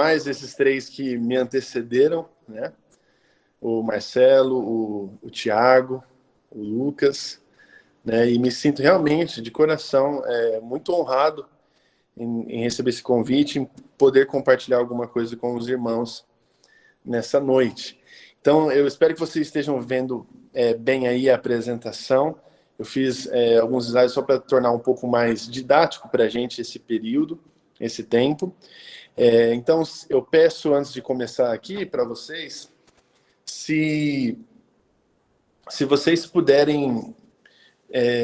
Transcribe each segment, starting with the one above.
demais esses três que me antecederam, né? O Marcelo, o Tiago, o Lucas, né? E me sinto realmente, de coração, muito honrado em receber esse convite, em poder compartilhar alguma coisa com os irmãos nessa noite. Então, eu espero que vocês estejam vendo bem aí a apresentação. Eu fiz alguns slides só para tornar um pouco mais didático para a gente esse período, esse tempo. Então, eu peço, antes de começar aqui, para vocês, se vocês puderem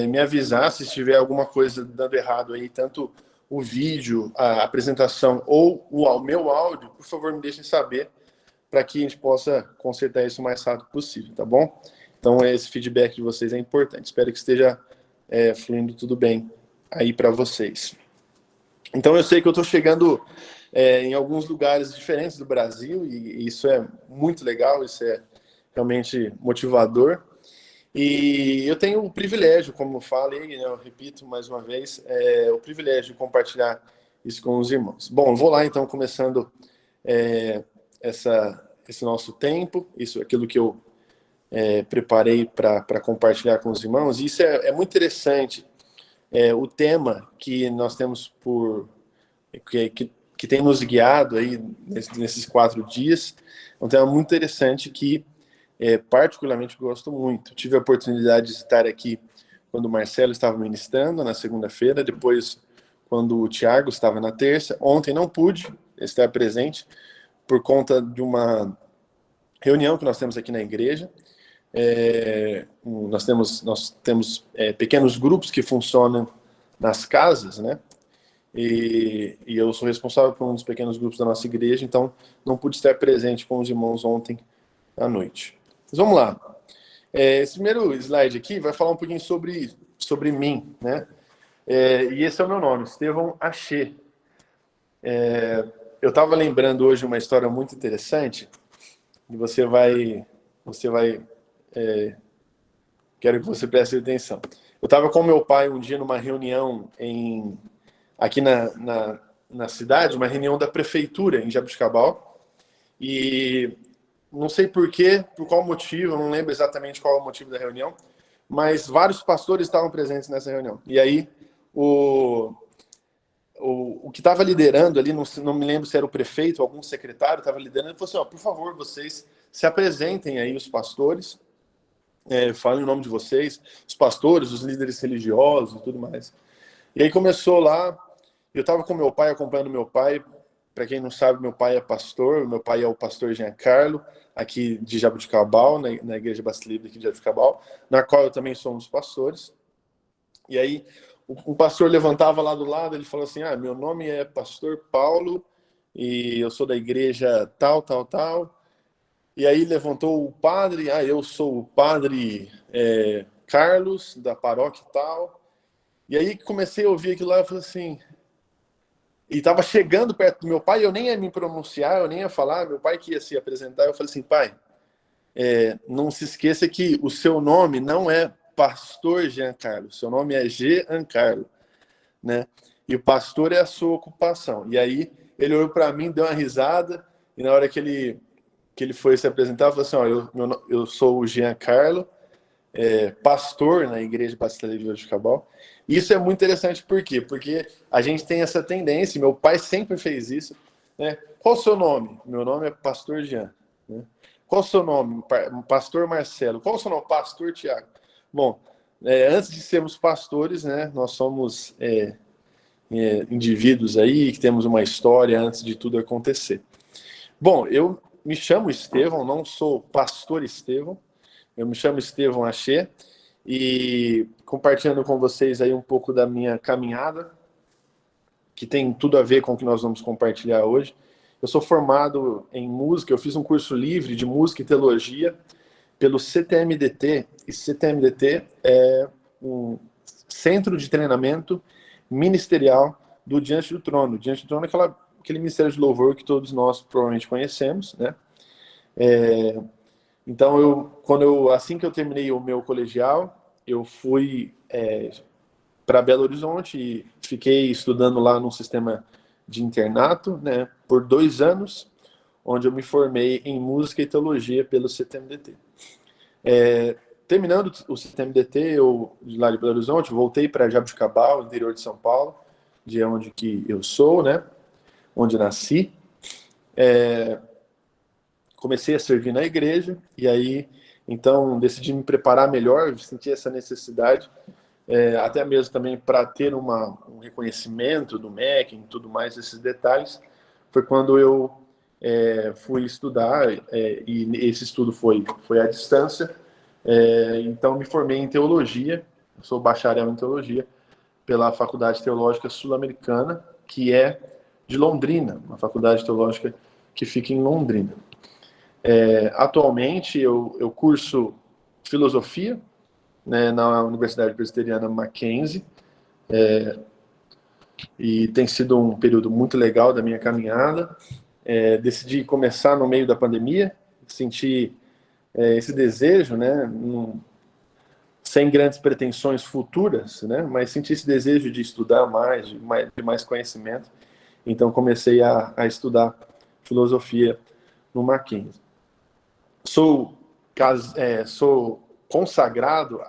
me avisar se tiver alguma coisa dando errado aí, tanto o vídeo, a apresentação ou o meu áudio, por favor, me deixem saber, para que a gente possa consertar isso o mais rápido possível, tá bom? Então, esse feedback de vocês é importante. Espero que esteja fluindo tudo bem aí para vocês. Então, eu sei que eu estou chegando em alguns lugares diferentes do Brasil, e isso é muito legal, isso é realmente motivador. E eu tenho o privilégio, como eu falei, né, eu repito mais uma vez, o privilégio de compartilhar isso com os irmãos. Bom, eu vou lá, então, começando esse nosso tempo, aquilo que eu preparei para compartilhar com os irmãos. E isso é muito interessante. O tema que nós temos que tem nos guiado aí nesses 4 dias é um tema muito interessante que particularmente gosto muito. Tive a oportunidade de estar aqui quando o Marcelo estava ministrando na segunda-feira, depois quando o Tiago estava na terça. Ontem não pude estar presente por conta de uma reunião que nós temos aqui na igreja. Nós temos pequenos grupos que funcionam nas casas, né? E eu sou responsável por um dos pequenos grupos da nossa igreja, então não pude estar presente com os irmãos ontem à noite. Mas vamos lá. Esse primeiro slide aqui vai falar um pouquinho sobre mim, né? E esse é o meu nome, Estevão Achê. Eu estava lembrando hoje uma história muito interessante, e quero que você preste atenção. Eu estava com meu pai um dia numa reunião aqui na cidade, uma reunião da prefeitura em Jabuticabal, e não sei por qual motivo, eu não lembro exatamente qual é o motivo da reunião, mas vários pastores estavam presentes nessa reunião. E aí, o que estava liderando ali, não me lembro se era o prefeito ou algum secretário, estava liderando, ele falou assim, por favor, vocês se apresentem aí, os pastores, falem o nome de vocês, os pastores, os líderes religiosos e tudo mais. E aí começou lá, eu estava com meu pai, acompanhando meu pai. Para quem não sabe, meu pai é pastor, meu pai é o pastor Giancarlo, aqui de Jabuticabal, na Igreja Batista Livre aqui de Jabuticabal, na qual eu também sou um dos pastores. E aí, um pastor levantava lá do lado, ele falou assim, meu nome é pastor Paulo, e eu sou da igreja tal, tal, tal. E aí levantou o padre, eu sou o padre Carlos, da paróquia tal. E aí comecei a ouvir aquilo lá, eu falei assim... E estava chegando perto do meu pai, eu nem ia me pronunciar, eu nem ia falar, meu pai que ia se apresentar, eu falei assim, pai, não se esqueça que o seu nome não é pastor Giancarlo, seu nome é Giancarlo, né? E o pastor é a sua ocupação. E aí ele olhou para mim, deu uma risada, e na hora que ele foi se apresentar, falou assim, eu sou o Giancarlo, pastor na Igreja Batista Livre de Jabuticabal. Isso é muito interessante, por quê? Porque a gente tem essa tendência, meu pai sempre fez isso, né? Qual o seu nome? Meu nome é pastor Jean. Né? Qual o seu nome? Pastor Marcelo. Qual o seu nome? Pastor Tiago. Bom, antes de sermos pastores, né, nós somos indivíduos aí, que temos uma história antes de tudo acontecer. Bom, eu me chamo Estevão, não sou pastor Estevão, eu me chamo Estevão Achê, e compartilhando com vocês aí um pouco da minha caminhada, que tem tudo a ver com o que nós vamos compartilhar hoje. Eu sou formado em música, eu fiz um curso livre de música e teologia pelo CTMDT, e CTMDT é um centro de treinamento ministerial do Diante do Trono. Diante do Trono é aquele ministério de louvor que todos nós provavelmente conhecemos, né? Então, assim que eu terminei o meu colegial, eu fui para Belo Horizonte e fiquei estudando lá num sistema de internato, né, por 2 anos, onde eu me formei em música e teologia pelo CTMDT. Terminando o CTMDT, eu, de lá de Belo Horizonte, voltei para Jabuticabal, interior de São Paulo, de onde que eu sou, né, onde nasci. Comecei a servir na igreja, e aí, então, decidi me preparar melhor, senti essa necessidade, até mesmo também para ter um reconhecimento do MEC e tudo mais, esses detalhes, foi quando eu fui estudar, e esse estudo foi à distância, então me formei em teologia, sou bacharel em teologia, pela Faculdade Teológica Sul-Americana, que é de Londrina, uma faculdade teológica que fica em Londrina. Atualmente eu curso filosofia, né, na Universidade Presbiteriana Mackenzie, e tem sido um período muito legal da minha caminhada. Decidi começar no meio da pandemia, senti esse desejo, né, sem grandes pretensões futuras, né, mas senti esse desejo de estudar mais, de mais conhecimento. Então comecei a estudar filosofia no Mackenzie. Sou consagrado,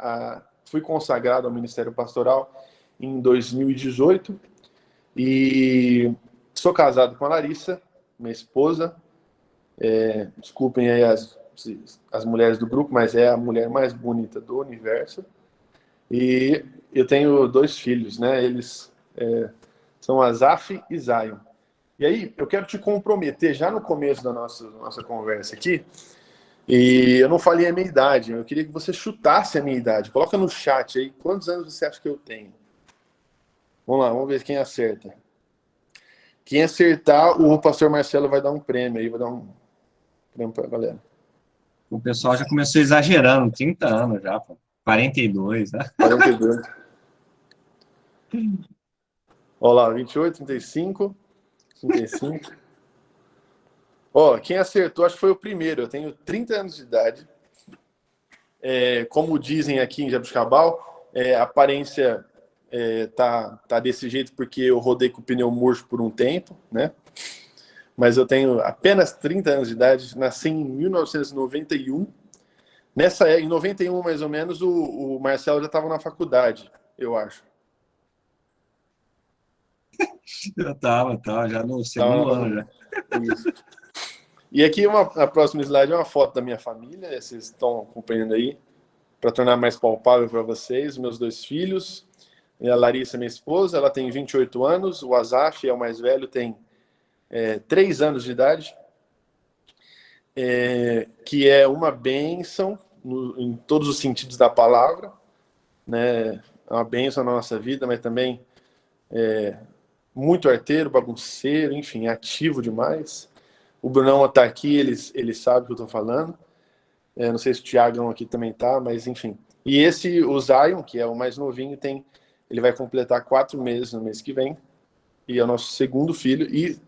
fui consagrado ao Ministério Pastoral em 2018 e sou casado com a Larissa, minha esposa. Desculpem aí as mulheres do grupo, mas é a mulher mais bonita do universo. E eu tenho 2 filhos, né? Eles são Azaf e Zion. E aí, eu quero te comprometer já no começo da nossa conversa aqui. E eu não falei a minha idade, eu queria que você chutasse a minha idade. Coloca no chat aí, quantos anos você acha que eu tenho? Vamos lá, vamos ver quem acerta. Quem acertar, o pastor Marcelo vai dar um prêmio aí, vai dar um prêmio pra galera. O pessoal já começou exagerando, 30 anos já, pô. 42, né? 42. Olha lá, 28, 35, 35. Ó, quem acertou, acho que foi o primeiro. Eu tenho 30 anos de idade. Como dizem aqui em Jabuticabal, a aparência tá desse jeito porque eu rodei com o pneu murcho por um tempo, né? Mas eu tenho apenas 30 anos de idade, nasci em 1991. Em 91, mais ou menos, o Marcelo já estava na faculdade, eu acho. Eu tava, já no Tava na segundo ano já. faculdade. Isso. E aqui, a próxima slide é uma foto da minha família, vocês estão acompanhando aí, para tornar mais palpável para vocês, meus 2 filhos. E a Larissa, minha esposa, ela tem 28 anos, o Azaf é o mais velho, tem 3 anos de idade, que é uma bênção em todos os sentidos da palavra, né? É uma bênção na nossa vida, mas também muito arteiro, bagunceiro, enfim, ativo demais. O Brunão está aqui, ele sabe o que eu estou falando. Não sei se o Thiagão aqui também tá, mas enfim. E o Zion, que é o mais novinho, ele vai completar 4 meses no mês que vem, e é o nosso segundo filho, e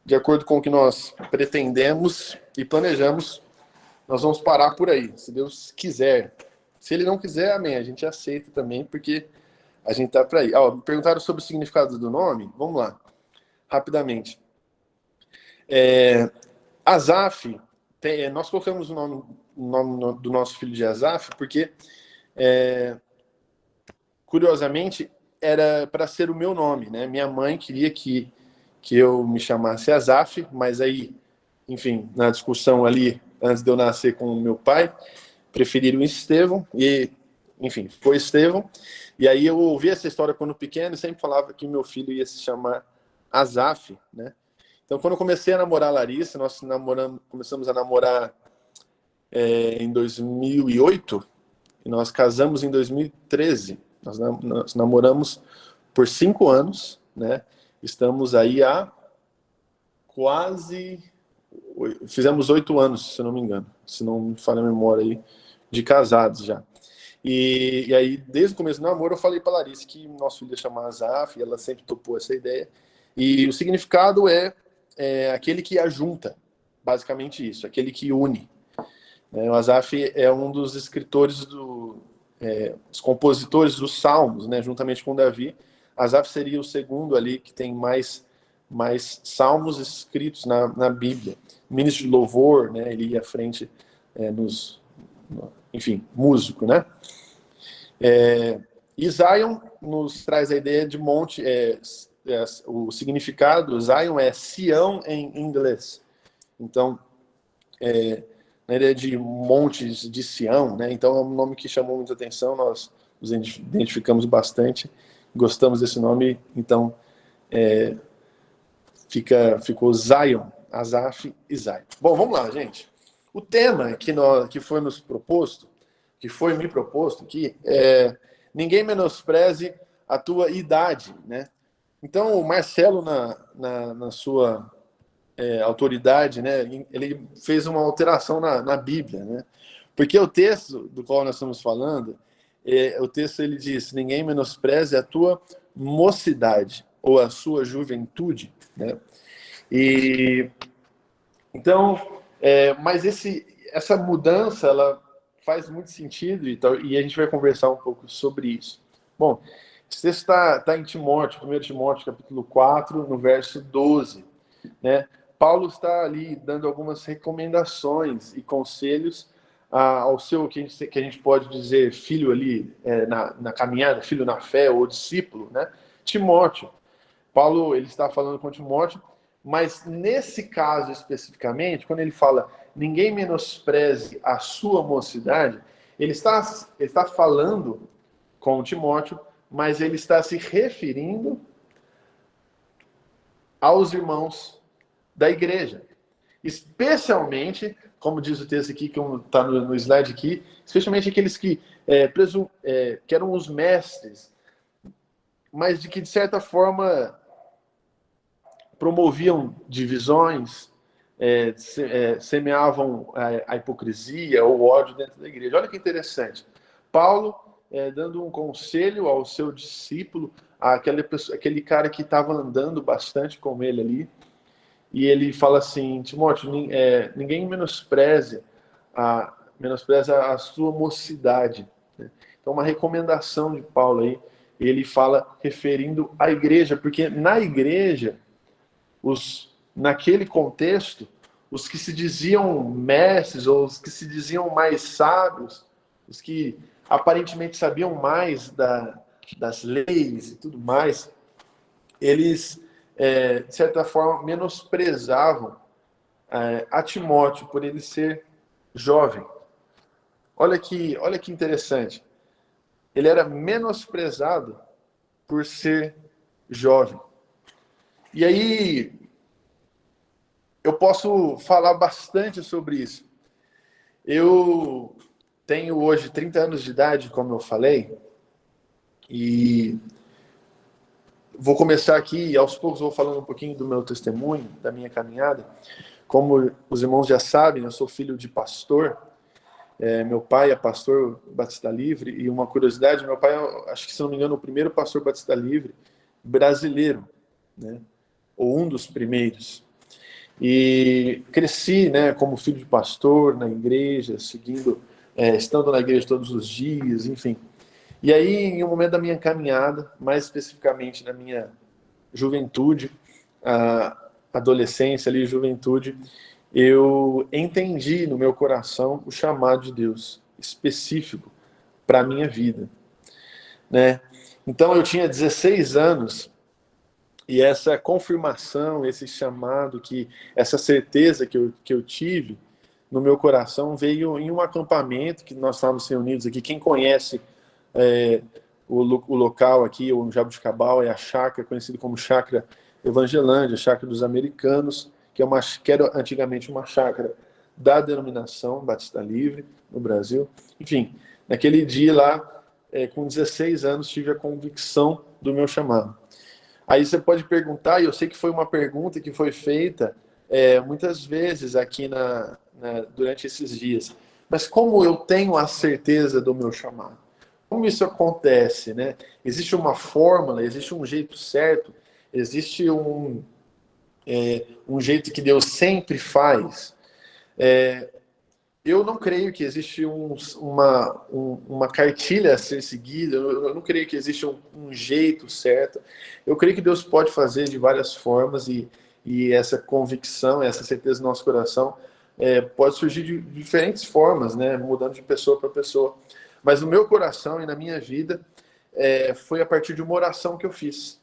de acordo com o que nós pretendemos e planejamos, nós vamos parar por aí, se Deus quiser. Se ele não quiser, amém, a gente aceita também, porque a gente tá por aí. Me perguntaram sobre o significado do nome, vamos lá, rapidamente. Azaf, nós colocamos o nome do nosso filho de Azaf, porque, curiosamente, era para ser o meu nome, né? Minha mãe queria que eu me chamasse Azaf, mas aí, enfim, na discussão ali, antes de eu nascer com o meu pai, preferiram Estevão, e, enfim, ficou Estevão. E aí eu ouvi essa história quando pequeno e sempre falava que meu filho ia se chamar Azaf, né? Então, quando eu comecei a namorar a Larissa, nós começamos a namorar em 2008 e nós casamos em 2013. Nós namoramos por 5 anos, né? Estamos aí há quase... Fizemos 8 anos, se não me engano, se não me falha a memória aí, de casados já. E aí, desde o começo do namoro, eu falei para a Larissa que nosso filho ia chamar Azaf, e ela sempre topou essa ideia. E o significado é aquele que ajunta, basicamente isso, aquele que une. O Azaf é um dos escritores, dos compositores dos Salmos, né, juntamente com Davi. Azaf seria o segundo ali que tem mais mas salmos escritos na Bíblia. Ministro de louvor, né? Ele ia à frente, enfim, músico, né? E Zion nos traz a ideia de monte, o significado, Zion é Sião em inglês. Então, na ideia de montes de Sião, né? Então é um nome que chamou muita atenção, nós nos identificamos bastante, gostamos desse nome, então ficou Zion, Asaf e Zion. Bom, vamos lá, gente. O tema que foi me proposto aqui é ninguém menospreze a tua idade, né? Então, o Marcelo, na sua autoridade, né, ele fez uma alteração na Bíblia, né? Porque o texto do qual nós estamos falando, o texto ele diz: ninguém menospreze a tua mocidade ou a sua juventude, né? E então, mas essa mudança, ela faz muito sentido e a gente vai conversar um pouco sobre isso. Bom, esse texto está em Timóteo, 1 Timóteo, capítulo 4, no verso 12, né? Paulo está ali dando algumas recomendações e conselhos ao seu, que a gente pode dizer, filho ali na caminhada, filho na fé ou discípulo, né? Timóteo. Paulo, ele está falando com Timóteo, mas nesse caso especificamente, quando ele fala ninguém menospreze a sua mocidade, ele está falando com Timóteo, mas ele está se referindo aos irmãos da igreja. Especialmente, como diz o texto aqui, que está no slide aqui, especialmente aqueles que eram os mestres, mas de certa forma promoviam divisões, semeavam a hipocrisia ou o ódio dentro da igreja. Olha que interessante. Paulo dando um conselho ao seu discípulo, aquele cara que estava andando bastante com ele ali, e ele fala assim: Timóteo, ninguém menospreze a sua mocidade, né? Então, uma recomendação de Paulo aí, ele fala referindo à igreja, porque na igreja, naquele contexto, os que se diziam mestres, ou os que se diziam mais sábios, os que aparentemente sabiam mais das leis e tudo mais, eles, de certa forma, menosprezavam a Timóteo por ele ser jovem. Olha que interessante. Ele era menosprezado por ser jovem. E aí, eu posso falar bastante sobre isso. Eu tenho hoje 30 anos de idade, como eu falei, e vou começar aqui, e aos poucos vou falando um pouquinho do meu testemunho, da minha caminhada. Como os irmãos já sabem, eu sou filho de pastor. Meu pai é pastor Batista Livre, e uma curiosidade, meu pai, acho que, se não me engano, o primeiro pastor Batista Livre brasileiro, né? Ou um dos primeiros. E cresci, né, como filho de pastor na igreja, estando na igreja todos os dias, enfim. E aí, em um momento da minha caminhada, mais especificamente na minha juventude, adolescência ali, juventude, eu entendi no meu coração o chamado de Deus específico para a minha vida, né? Então eu tinha 16 anos e essa confirmação, esse chamado, essa certeza que eu tive no meu coração veio em um acampamento que nós estávamos reunidos aqui. Quem conhece o local aqui, o Jabuticabal, é a chácara, conhecido como Chácara Evangelândia, Chácara dos Americanos, que era antigamente uma chácara da denominação Batista Livre no Brasil. Enfim, naquele dia lá, com 16 anos, tive a convicção do meu chamado. Aí você pode perguntar, e eu sei que foi uma pergunta que foi feita muitas vezes aqui durante esses dias, mas como eu tenho a certeza do meu chamado? Como isso acontece, né? Existe uma fórmula, existe um jeito certo, existe um jeito que Deus sempre faz. eu não creio que existe uma cartilha a ser seguida, eu não creio que existe um jeito certo. Eu creio que Deus pode fazer de várias formas e essa convicção, essa certeza no nosso coração pode surgir de diferentes formas, né? Mudando de pessoa para pessoa. Mas no meu coração e na minha vida, foi a partir de uma oração que eu fiz.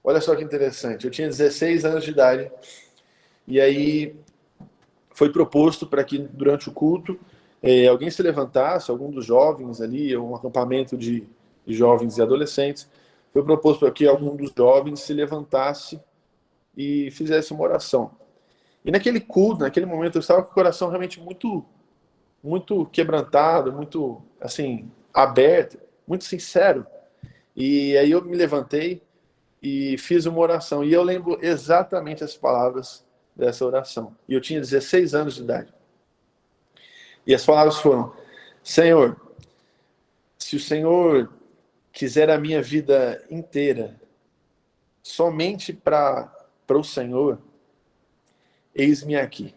Olha só que interessante, eu tinha 16 anos de idade, e aí foi proposto para que durante o culto alguém se levantasse, algum dos jovens ali, um acampamento de jovens e adolescentes, foi proposto para que algum dos jovens se levantasse e fizesse uma oração. E naquele culto, naquele momento, eu estava com o coração realmente muito, muito quebrantado, muito, assim, aberto, muito sincero. E aí eu me levantei e fiz uma oração. E eu lembro exatamente as palavras dessa oração. E eu tinha 16 anos de idade. E as palavras foram: Senhor, se o Senhor quiser a minha vida inteira somente para o Senhor, eis-me aqui.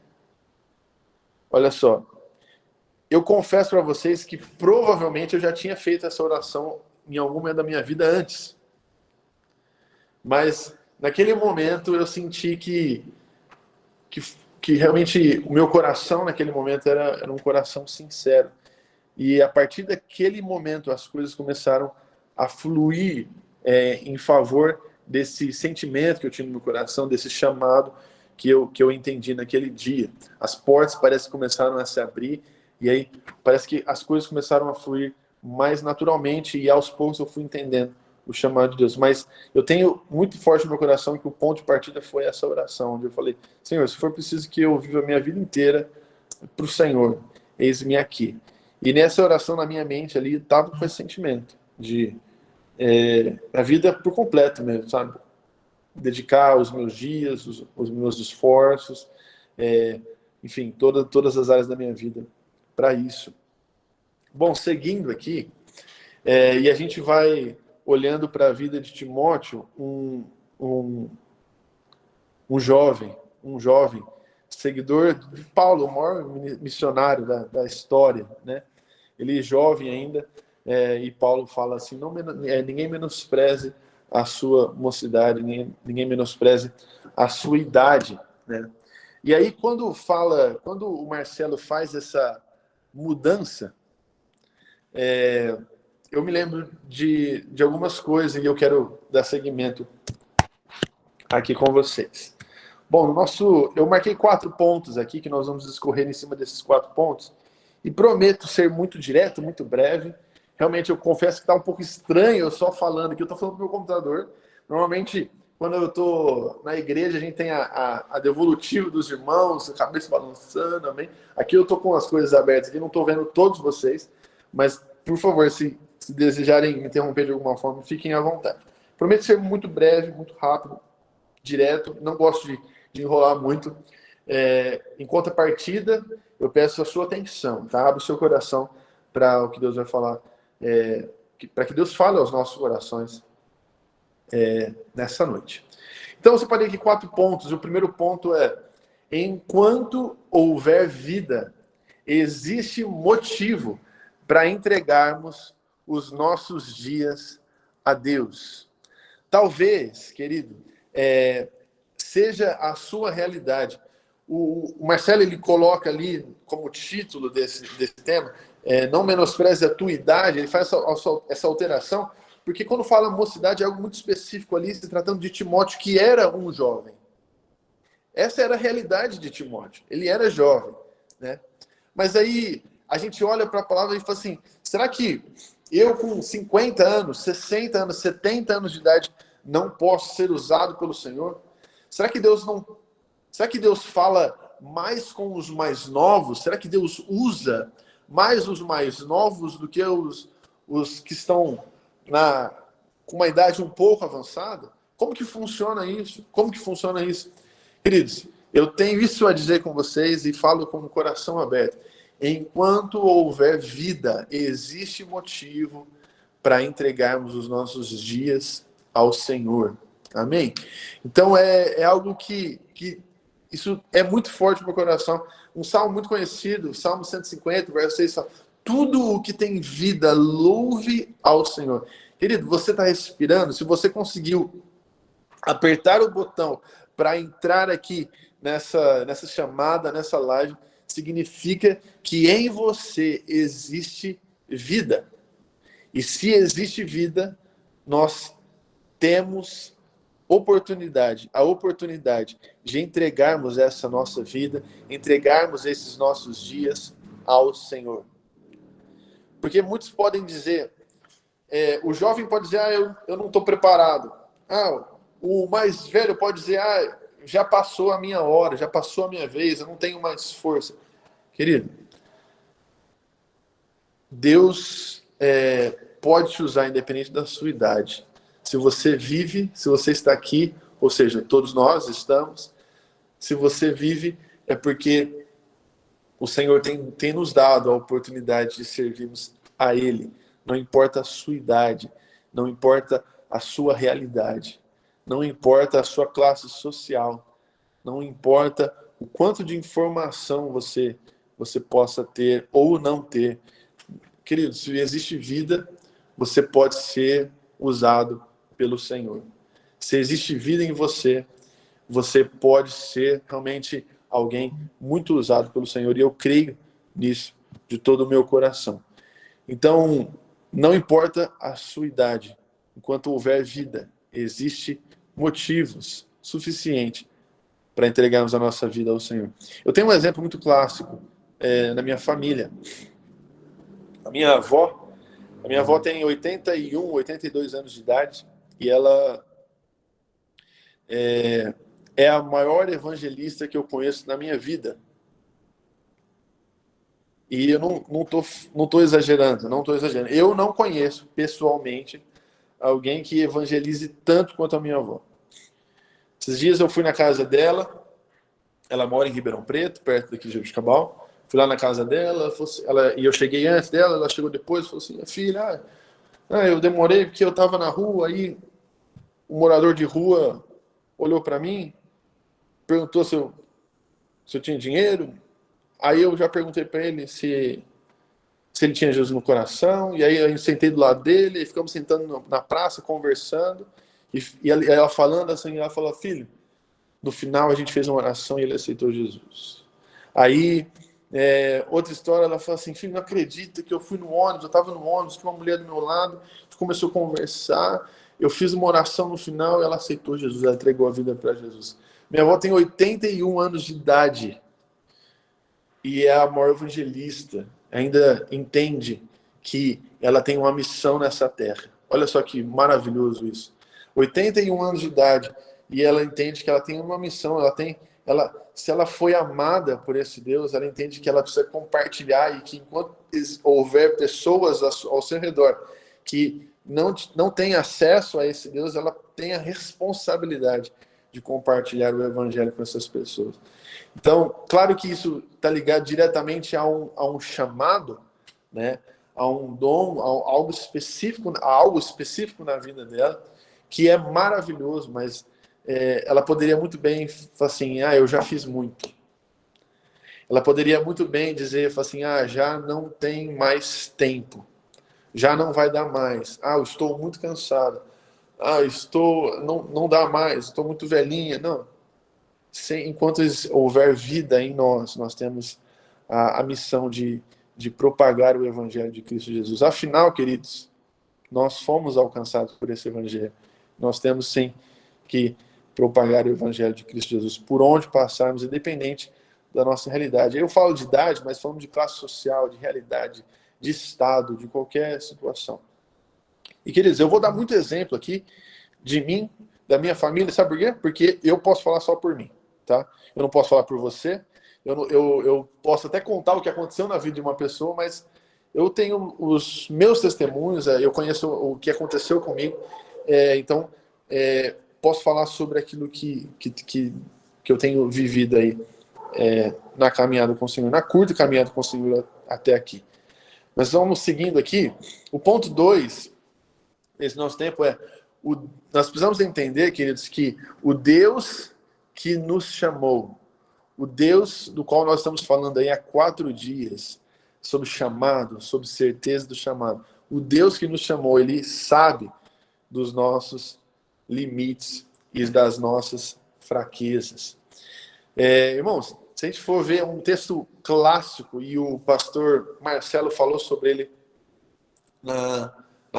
Olha só, eu confesso para vocês que provavelmente eu já tinha feito essa oração em algum momento da minha vida antes. Mas naquele momento eu senti que realmente o meu coração naquele momento era um coração sincero. E a partir daquele momento as coisas começaram a fluir em favor desse sentimento que eu tinha no meu coração, desse chamado que eu entendi naquele dia. As portas parece que começaram a se abrir e aí parece que as coisas começaram a fluir mais naturalmente e aos poucos eu fui entendendo o chamado de Deus. Mas eu tenho muito forte no meu coração que o ponto de partida foi essa oração, onde eu falei: Senhor, se for preciso que eu viva a minha vida inteira para o Senhor, eis-me aqui. E nessa oração na minha mente ali estava com esse sentimento de a vida por completo mesmo, sabe? Dedicar os meus dias, os meus esforços, enfim, todas as áreas da minha vida para isso. Bom, seguindo aqui, e a gente vai olhando para a vida de Timóteo, um jovem seguidor de Paulo, o maior missionário da história, né? Ele é jovem ainda, e Paulo fala assim: ninguém menospreze a sua mocidade, ninguém menospreze a sua idade, né? E aí quando o Marcelo faz essa mudança, eu me lembro de algumas coisas e eu quero dar seguimento aqui com vocês. Bom, eu marquei 4 pontos aqui, que nós vamos discorrer em cima desses 4 pontos, e prometo ser muito direto, muito breve. Realmente, eu confesso que está um pouco estranho eu só falando aqui, eu estou falando para o meu computador. Normalmente, quando eu estou na igreja, a gente tem a devolutiva dos irmãos, a cabeça balançando, amém? Aqui eu estou com as coisas abertas, aqui não estou vendo todos vocês, mas, por favor, se desejarem me interromper de alguma forma, fiquem à vontade. Prometo ser muito breve, muito rápido, direto, não gosto de enrolar muito. Em contrapartida, eu peço a sua atenção, tá? Abra o seu coração para o que Deus vai falar, para que Deus fale aos nossos corações nessa noite. Então, eu separei aqui 4 pontos. O primeiro ponto é: enquanto houver vida, existe motivo para entregarmos os nossos dias a Deus. Talvez, querido, seja a sua realidade. O Marcelo ele coloca ali como título desse tema, não menospreze a tua idade. Ele faz essa alteração, porque quando fala mocidade é algo muito específico ali, se tratando de Timóteo, que era um jovem. Essa era a realidade de Timóteo. Ele era jovem, né? Mas aí a gente olha para a palavra e fala assim: será que eu com 50 anos, 60 anos, 70 anos de idade não posso ser usado pelo Senhor? Será que Deus fala mais com os mais novos? Será que Deus usa mais os mais novos do que os que estão com uma idade um pouco avançada? Como que funciona isso? Como que funciona isso? Queridos, eu tenho isso a dizer com vocês e falo com o coração aberto. Enquanto houver vida, existe motivo para entregarmos os nossos dias ao Senhor. Amém? Então é algo que Isso é muito forte no meu coração. Um salmo muito conhecido, Salmo 150, verso 6, fala: tudo o que tem vida, louve ao Senhor. Querido, você está respirando? Se você conseguiu apertar o botão para entrar aqui nessa chamada, nessa live, significa que em você existe vida. E se existe vida, nós temos a oportunidade de entregarmos essa nossa vida, entregarmos esses nossos dias ao Senhor. Porque muitos podem dizer, o jovem pode dizer, eu não estou preparado. O mais velho pode dizer, já passou a minha hora, já passou a minha vez, eu não tenho mais força. Querido, Deus pode te usar independente da sua idade. Se você vive, se você está aqui, ou seja, todos nós estamos, se você vive, é porque o Senhor tem nos dado a oportunidade de servirmos a Ele. Não importa a sua idade, não importa a sua realidade, não importa a sua classe social, não importa o quanto de informação você possa ter ou não ter. Querido, se existe vida, você pode ser usado pelo Senhor. Se existe vida em você, você pode ser realmente alguém muito usado pelo Senhor. E eu creio nisso de todo o meu coração. Então, não importa a sua idade, enquanto houver vida, existe motivos suficientes para entregarmos a nossa vida ao Senhor. Eu tenho um exemplo muito clássico na minha família. A minha avó tem 81, 82 anos de idade e ela é a maior evangelista que eu conheço na minha vida. E eu não tô exagerando, não estou exagerando. Eu não conheço pessoalmente alguém que evangelize tanto quanto a minha avó. Esses dias eu fui na casa dela, ela mora em Ribeirão Preto, perto daqui de Jabuticabal. Fui lá na casa dela, e eu cheguei antes dela, ela chegou depois, falou assim, filha, eu demorei porque eu estava na rua, aí um morador de rua olhou para mim, perguntou se eu tinha dinheiro, aí eu já perguntei para ele se ele tinha Jesus no coração, e aí eu sentei do lado dele, e ficamos sentando na praça, conversando, e ela falando assim, ela falou, filho, no final a gente fez uma oração e ele aceitou Jesus. Aí, outra história, ela falou assim, filho, não acredita que eu fui no ônibus, eu estava no ônibus, tinha uma mulher do meu lado, a gente começou a conversar, eu fiz uma oração no final e ela aceitou Jesus, ela entregou a vida para Jesus. Minha avó tem 81 anos de idade e é a maior evangelista, ainda entende que ela tem uma missão nessa terra. Olha só que maravilhoso isso. 81 anos de idade e ela entende que ela tem uma missão, se ela foi amada por esse Deus, ela entende que ela precisa compartilhar e que enquanto houver pessoas ao seu redor que não têm acesso a esse Deus, ela tem a responsabilidade de compartilhar o evangelho com essas pessoas. Então, claro que isso está ligado diretamente a um chamado, né? A um dom, a algo específico na vida dela, que é maravilhoso, mas ela poderia muito bem falar assim, eu já fiz muito. Ela poderia muito bem dizer assim, já não tem mais tempo, já não vai dar mais, eu estou muito cansada, não dá mais, estou muito velhinha. Não. Enquanto houver vida em nós temos a missão de propagar o Evangelho de Cristo Jesus. Afinal, queridos, nós fomos alcançados por esse Evangelho. Nós temos, sim, que propagar o Evangelho de Cristo Jesus por onde passarmos, independente da nossa realidade. Eu falo de idade, mas falamos de classe social, de realidade, de estado, de qualquer situação. E, queridos, eu vou dar muito exemplo aqui de mim, da minha família, sabe por quê? Porque eu posso falar só por mim. Tá? Eu não posso falar por você, eu posso até contar o que aconteceu na vida de uma pessoa, mas eu tenho os meus testemunhos, eu conheço o que aconteceu comigo, então posso falar sobre aquilo que eu tenho vivido aí na caminhada com o Senhor, na curta caminhada com o Senhor até aqui. Mas vamos seguindo aqui. O ponto 2 nesse nosso tempo nós precisamos entender, queridos, que o Deus que nos chamou, O Deus do qual nós estamos falando aí há 4 dias, sobre chamado, sobre certeza do chamado. O Deus que nos chamou, ele sabe dos nossos limites e das nossas fraquezas. Irmãos, se a gente for ver um texto clássico, e o pastor Marcelo falou sobre ele na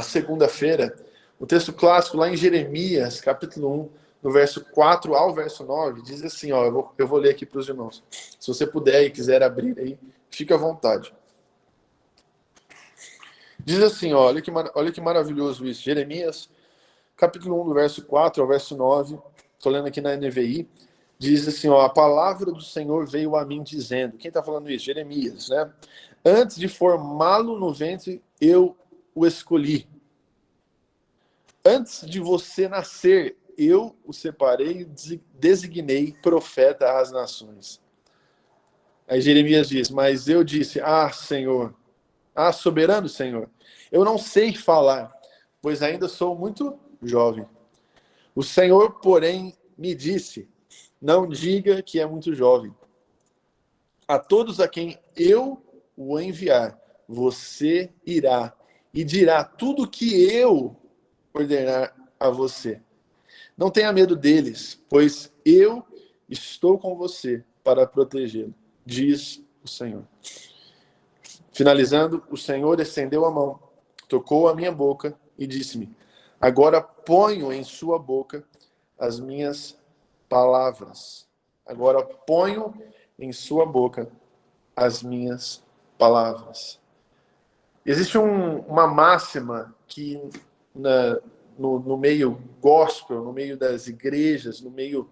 segunda-feira, o texto clássico lá em Jeremias, capítulo 1, no verso 4 ao verso 9, diz assim, ó, eu vou ler aqui para os irmãos. Se você puder e quiser abrir aí, fique à vontade. Diz assim, ó, olha que maravilhoso isso. Jeremias, capítulo 1, do verso 4 ao verso 9, estou lendo aqui na NVI, diz assim, ó, a palavra do Senhor veio a mim dizendo, quem está falando isso? Jeremias, né? Antes de formá-lo no ventre, eu o escolhi. Antes de você nascer, eu o separei e designei profeta às nações. Aí Jeremias diz, mas eu disse, Senhor, soberano Senhor, eu não sei falar, pois ainda sou muito jovem. O Senhor, porém, me disse, não diga que é muito jovem. A todos a quem eu o enviar, você irá e dirá tudo que eu ordenar a você. Não tenha medo deles, pois eu estou com você para protegê-lo, diz o Senhor. Finalizando, o Senhor estendeu a mão, tocou a minha boca e disse-me, agora ponho em sua boca as minhas palavras. Agora ponho em sua boca as minhas palavras. Existe uma máxima que no meio gospel, no meio das igrejas, no meio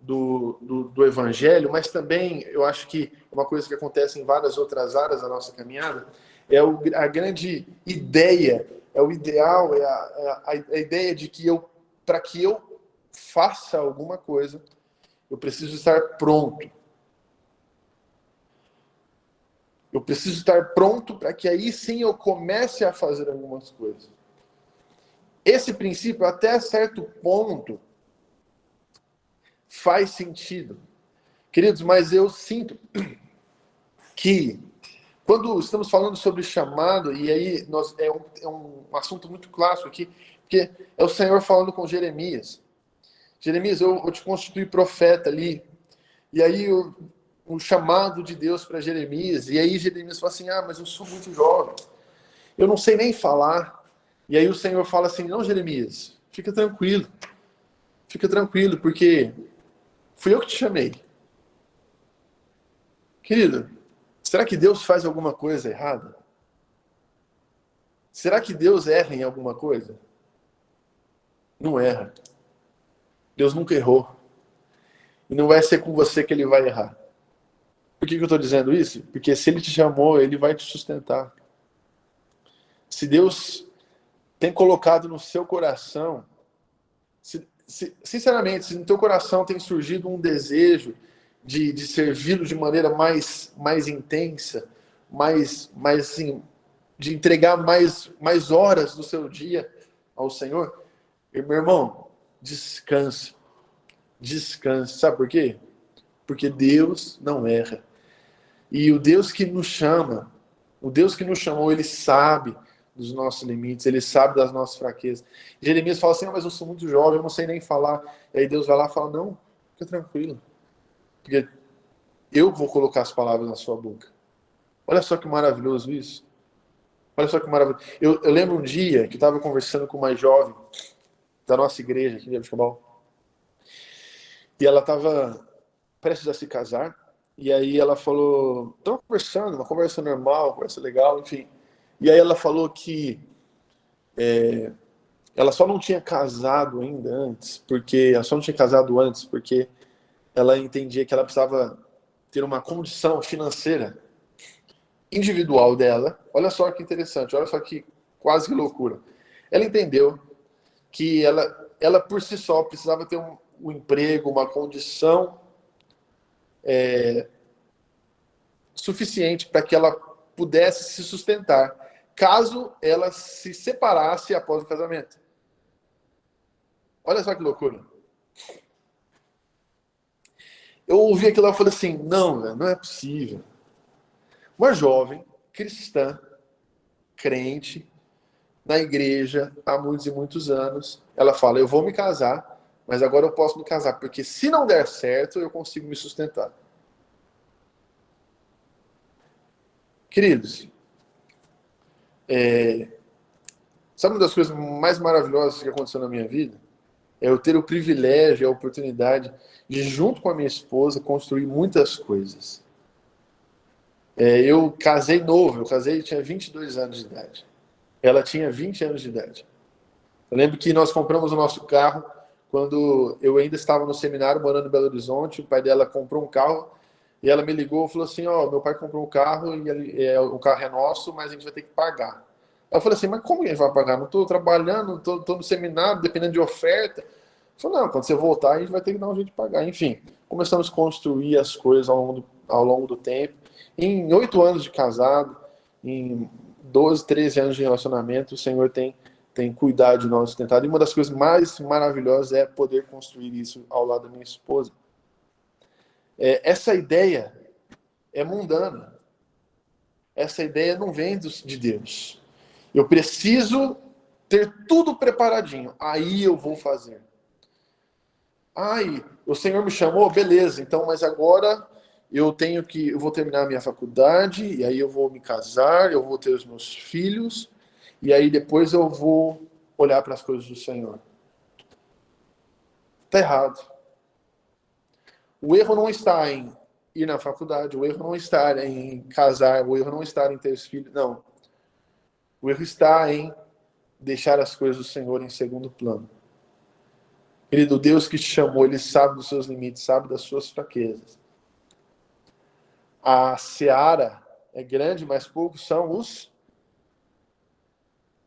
do evangelho, mas também eu acho que uma coisa que acontece em várias outras áreas da nossa caminhada é a grande ideia, é o ideal, é a ideia de que para que eu faça alguma coisa, eu preciso estar pronto. Eu preciso estar pronto para que aí sim eu comece a fazer algumas coisas. Esse princípio, até certo ponto, faz sentido. Queridos, mas eu sinto que quando estamos falando sobre chamado, e aí é um assunto muito clássico aqui, porque é o Senhor falando com Jeremias. Jeremias, eu te constituí profeta ali. E aí o chamado de Deus para Jeremias. E aí Jeremias fala assim, mas eu sou muito jovem. Eu não sei nem falar. E aí o Senhor fala assim, não, Jeremias, fica tranquilo, porque fui eu que te chamei. Querido, será que Deus faz alguma coisa errada? Será que Deus erra em alguma coisa? Não erra. Deus nunca errou. E não vai ser com você que ele vai errar. Por que eu estou dizendo isso? Porque se ele te chamou, ele vai te sustentar. Se Deus tem colocado no seu coração, sinceramente, se no teu coração tem surgido um desejo de servi-lo de maneira mais intensa, mais assim, de entregar mais horas do seu dia ao Senhor, meu irmão, descanse. Descanse. Sabe por quê? Porque Deus não erra. E o Deus que nos chama, o Deus que nos chamou, ele sabe dos nossos limites, ele sabe das nossas fraquezas. Jeremias fala assim, mas eu sou muito jovem, eu não sei nem falar. E aí Deus vai lá e fala, não, fica tranquilo. Porque eu vou colocar as palavras na sua boca. Olha só que maravilhoso isso. Olha só que maravilhoso. Eu lembro um dia que estava conversando com uma jovem da nossa igreja aqui em Jabuticabal. E ela estava prestes a se casar. E aí ela falou, estamos conversando, uma conversa normal, uma conversa legal, enfim. E aí ela falou que ela só não tinha casado ainda antes, porque ela entendia que ela precisava ter uma condição financeira individual dela. Olha só que interessante, olha só que quase que loucura. Ela entendeu que ela por si só precisava ter um emprego, uma condição suficiente para que ela pudesse se sustentar, caso ela se separasse após o casamento. Olha só que loucura. Eu ouvi aquilo lá e falei assim, não, velho, não é possível. Uma jovem cristã, crente, na igreja há muitos e muitos anos, ela fala, eu vou me casar, mas agora eu posso me casar, porque se não der certo, eu consigo me sustentar. Queridos, sabe uma das coisas mais maravilhosas que aconteceu na minha vida? É eu ter o privilégio, a oportunidade de, junto com a minha esposa, construir muitas coisas. Eu casei novo, eu tinha 22 anos de idade. Ela tinha 20 anos de idade. Eu lembro que nós compramos o nosso carro quando eu ainda estava no seminário, morando em Belo Horizonte. O pai dela comprou um carro e ela me ligou e falou assim, meu pai comprou um carro e o carro é nosso, mas a gente vai ter que pagar. Eu falei assim, mas como a gente vai pagar? Não estou trabalhando, estou no seminário, dependendo de oferta. Ele falou, não, quando você voltar, a gente vai ter que dar um jeito de pagar. Enfim, começamos a construir as coisas ao longo do tempo. Em 8 anos de casado, em 12, 13 anos de relacionamento, o Senhor tem cuidado de nós, sustentado. E uma das coisas mais maravilhosas é poder construir isso ao lado da minha esposa. Essa ideia é mundana. Essa ideia não vem de Deus. Eu preciso ter tudo preparadinho. Aí eu vou fazer. O Senhor me chamou, beleza. Então, mas agora eu vou terminar a minha faculdade e aí eu vou me casar, eu vou ter os meus filhos e aí depois eu vou olhar para as coisas do Senhor. Está errado. O erro não está em ir na faculdade, o erro não está em casar, o erro não está em ter os filhos, não. O erro está em deixar as coisas do Senhor em segundo plano. Querido, Deus que te chamou, Ele sabe dos seus limites, sabe das suas fraquezas. A seara é grande, mas poucos são os...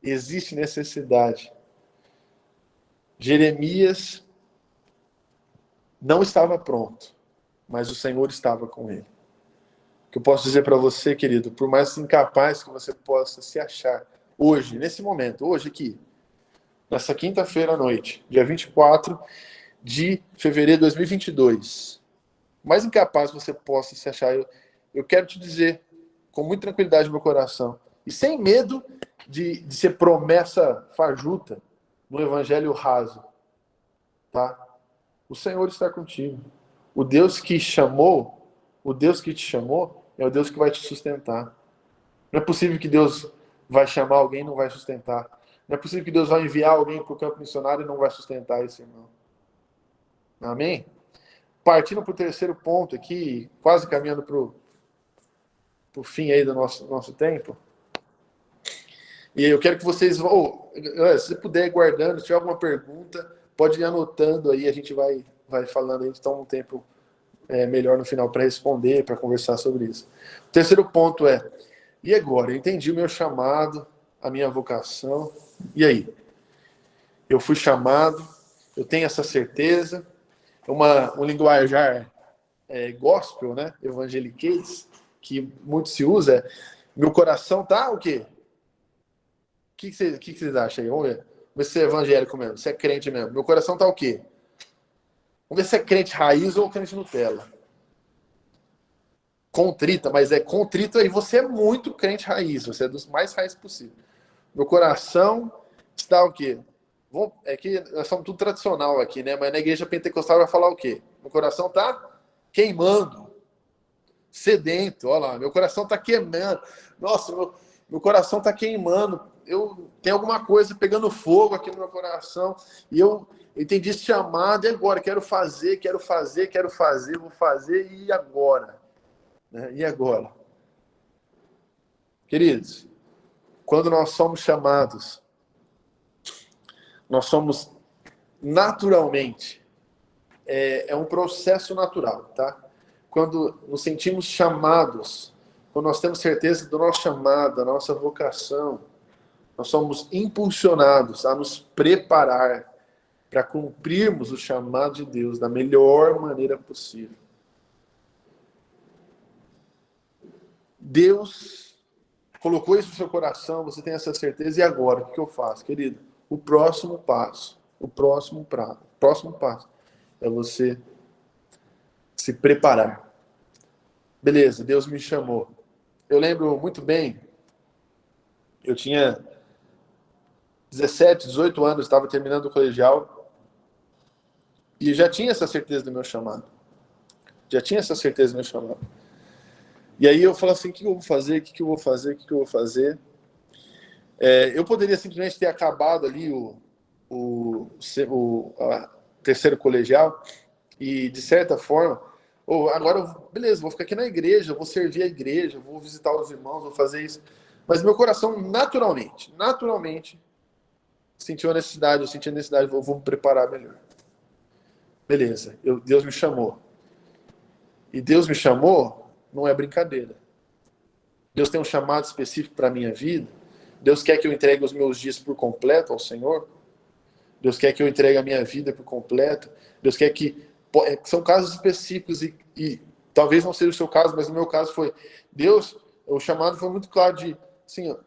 Existe necessidade. Jeremias não estava pronto, mas o Senhor estava com ele. O que eu posso dizer para você, querido, por mais incapaz que você possa se achar hoje, nesse momento, hoje aqui, nessa quinta-feira à noite, dia 24 de fevereiro de 2022, mais incapaz que você possa se achar, eu quero te dizer, com muita tranquilidade no meu coração, e sem medo de ser promessa fajuta no evangelho raso, tá? O Senhor está contigo. O Deus que te chamou é o Deus que vai te sustentar. Não é possível que Deus vai chamar alguém e não vai sustentar. Não é possível que Deus vai enviar alguém para o campo missionário e não vai sustentar esse irmão. Amém? Partindo para o terceiro ponto aqui, quase caminhando para o fim aí do nosso tempo. E eu quero que vocês vão, se você puder ir guardando, se tiver alguma pergunta, pode ir anotando aí, a gente vai falando, a gente toma um tempo melhor no final para responder, para conversar sobre isso. O terceiro ponto e agora? Eu entendi o meu chamado, a minha vocação, e aí? Eu fui chamado, eu tenho essa certeza, um linguajar gospel, né, evangeliquez, que muito se usa, meu coração tá o quê? O que vocês acham aí? Vamos ver se você é evangélico mesmo, se é crente mesmo. Meu coração tá o quê? Vamos ver se é crente raiz ou crente Nutella. Contrita, mas contrito aí, você é muito crente raiz, você é dos mais raiz possível. Meu coração está o quê? É que nós somos tudo tradicional aqui, né? Mas na igreja pentecostal vai falar o quê? Meu coração está queimando, sedento, olha lá, meu coração está queimando. Nossa, meu coração está queimando. Eu tenho alguma coisa pegando fogo aqui no meu coração e eu entendi esse chamado e agora quero fazer, vou fazer e agora? E agora? Queridos, quando nós somos chamados, nós somos naturalmente, é um processo natural, tá? Quando nos sentimos chamados, quando nós temos certeza do nosso chamado, da nossa vocação, nós somos impulsionados a nos preparar para cumprirmos o chamado de Deus da melhor maneira possível. Deus colocou isso no seu coração, você tem essa certeza, e agora? O que eu faço, querido? O próximo passo é você Se preparar. Beleza, Deus me chamou. Eu lembro muito bem, eu tinha 17, 18 anos, estava terminando o colegial, e já tinha essa certeza do meu chamado. Já tinha essa certeza do meu chamado. E aí eu falo assim, o que eu vou fazer? O que eu vou fazer? O que eu vou fazer? Eu poderia simplesmente ter acabado ali a terceiro colegial e, de certa forma, agora, beleza, vou ficar aqui na igreja, vou servir a igreja, vou visitar os irmãos, vou fazer isso. Mas meu coração, naturalmente, sentiu a necessidade, eu senti a necessidade, vou me preparar melhor. Beleza, Deus me chamou. E Deus me chamou, não é brincadeira. Deus tem um chamado específico para a minha vida. Deus quer que eu entregue os meus dias por completo ao Senhor. Deus quer que eu entregue a minha vida por completo. Deus quer que... São casos específicos e talvez não seja o seu caso, mas no meu caso foi... Deus, o chamado foi muito claro de, assim,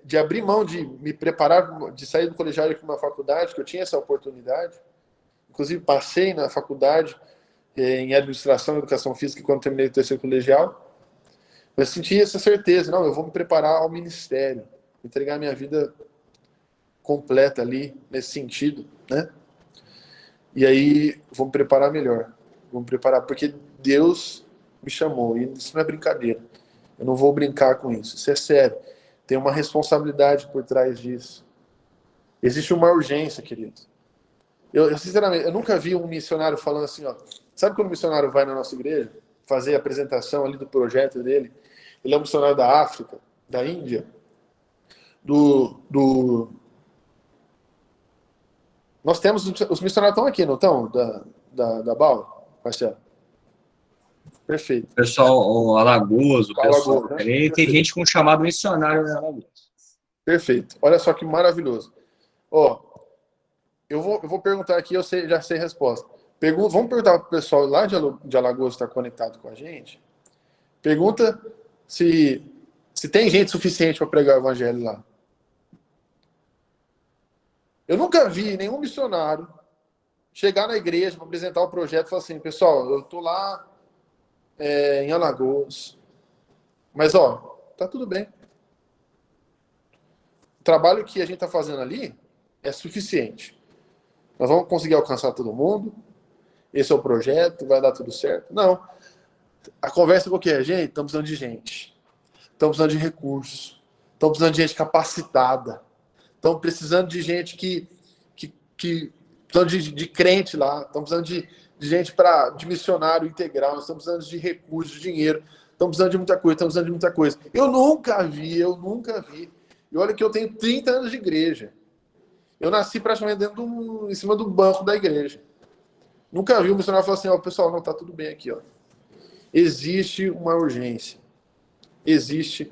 de abrir mão, de me preparar, de sair do colegial e ir para uma faculdade, que eu tinha essa oportunidade. Inclusive, passei na faculdade em administração e educação física quando terminei o terceiro colegial. Mas senti essa certeza, não, eu vou me preparar ao ministério, entregar minha vida completa ali, nesse sentido, né? E aí, vou me preparar melhor. Vou me preparar, porque Deus me chamou, e isso não é brincadeira. Eu não vou brincar com isso, isso é sério. Tem uma responsabilidade por trás disso. Existe uma urgência, queridos. Eu sinceramente, eu nunca vi um missionário falando assim, ó, sabe quando o missionário vai na nossa igreja, fazer a apresentação ali do projeto dele? Ele é um missionário da África, da Índia, Nós temos, os missionários estão aqui, não estão? Da BAL, Marcelo? Perfeito. O pessoal, o Alagoas, o pessoal, Alagoas, né? tem gente com chamado missionário na Alagoas. Perfeito. Olha só que maravilhoso. Ó, eu vou perguntar aqui, já sei a resposta. Vamos perguntar para o pessoal lá de Alagoas que está conectado com a gente. Pergunta se tem gente suficiente para pregar o evangelho lá. Eu nunca vi nenhum missionário chegar na igreja para apresentar o projeto e falar assim, pessoal, eu estou lá em Alagoas, mas ó, tá tudo bem. O trabalho que a gente está fazendo ali é suficiente. Nós vamos conseguir alcançar todo mundo, esse é o projeto, vai dar tudo certo. Não. A conversa com o que é? Gente, estamos precisando de gente. Estamos precisando de recursos. Estamos precisando de gente capacitada. Estamos precisando de gente precisando de crente lá. Estamos precisando de gente de missionário integral. Nós estamos precisando de recursos, de dinheiro. Estamos precisando de muita coisa, estamos precisando de muita coisa. Eu nunca vi. E olha que eu tenho 30 anos de igreja. Eu nasci praticamente em cima do banco da igreja. Nunca vi um missionário falar assim, ó, pessoal, não, tá tudo bem aqui, ó. Existe uma urgência. Existe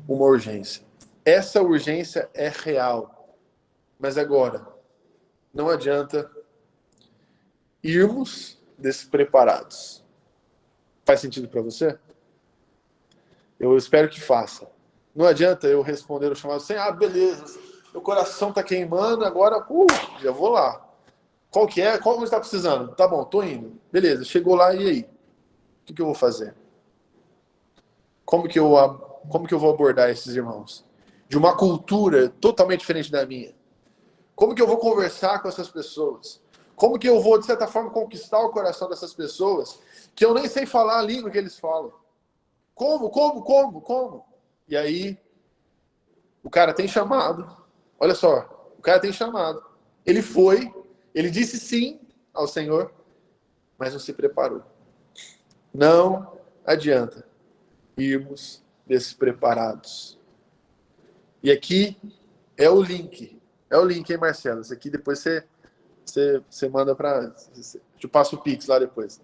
uma urgência. Essa urgência é real. Mas agora, não adianta irmos despreparados. Faz sentido para você? Eu espero que faça. Não adianta eu responder o chamado assim, beleza, meu coração tá queimando, agora, já vou lá. Qual que é? Qual você está precisando? Tá bom, tô indo. Beleza, chegou lá, e aí? O que eu vou fazer? Como que eu vou abordar esses irmãos? De uma cultura totalmente diferente da minha. Como que eu vou conversar com essas pessoas? Como que eu vou, de certa forma, conquistar o coração dessas pessoas que eu nem sei falar a língua que eles falam? Como? E aí, o cara tem chamado. Olha só, o cara tem chamado. Ele foi, ele disse sim ao Senhor, mas não se preparou. Não adianta irmos despreparados. E aqui é o link. É o link, hein, Marcelo? Isso aqui depois você manda para... Eu passo o Pix lá depois.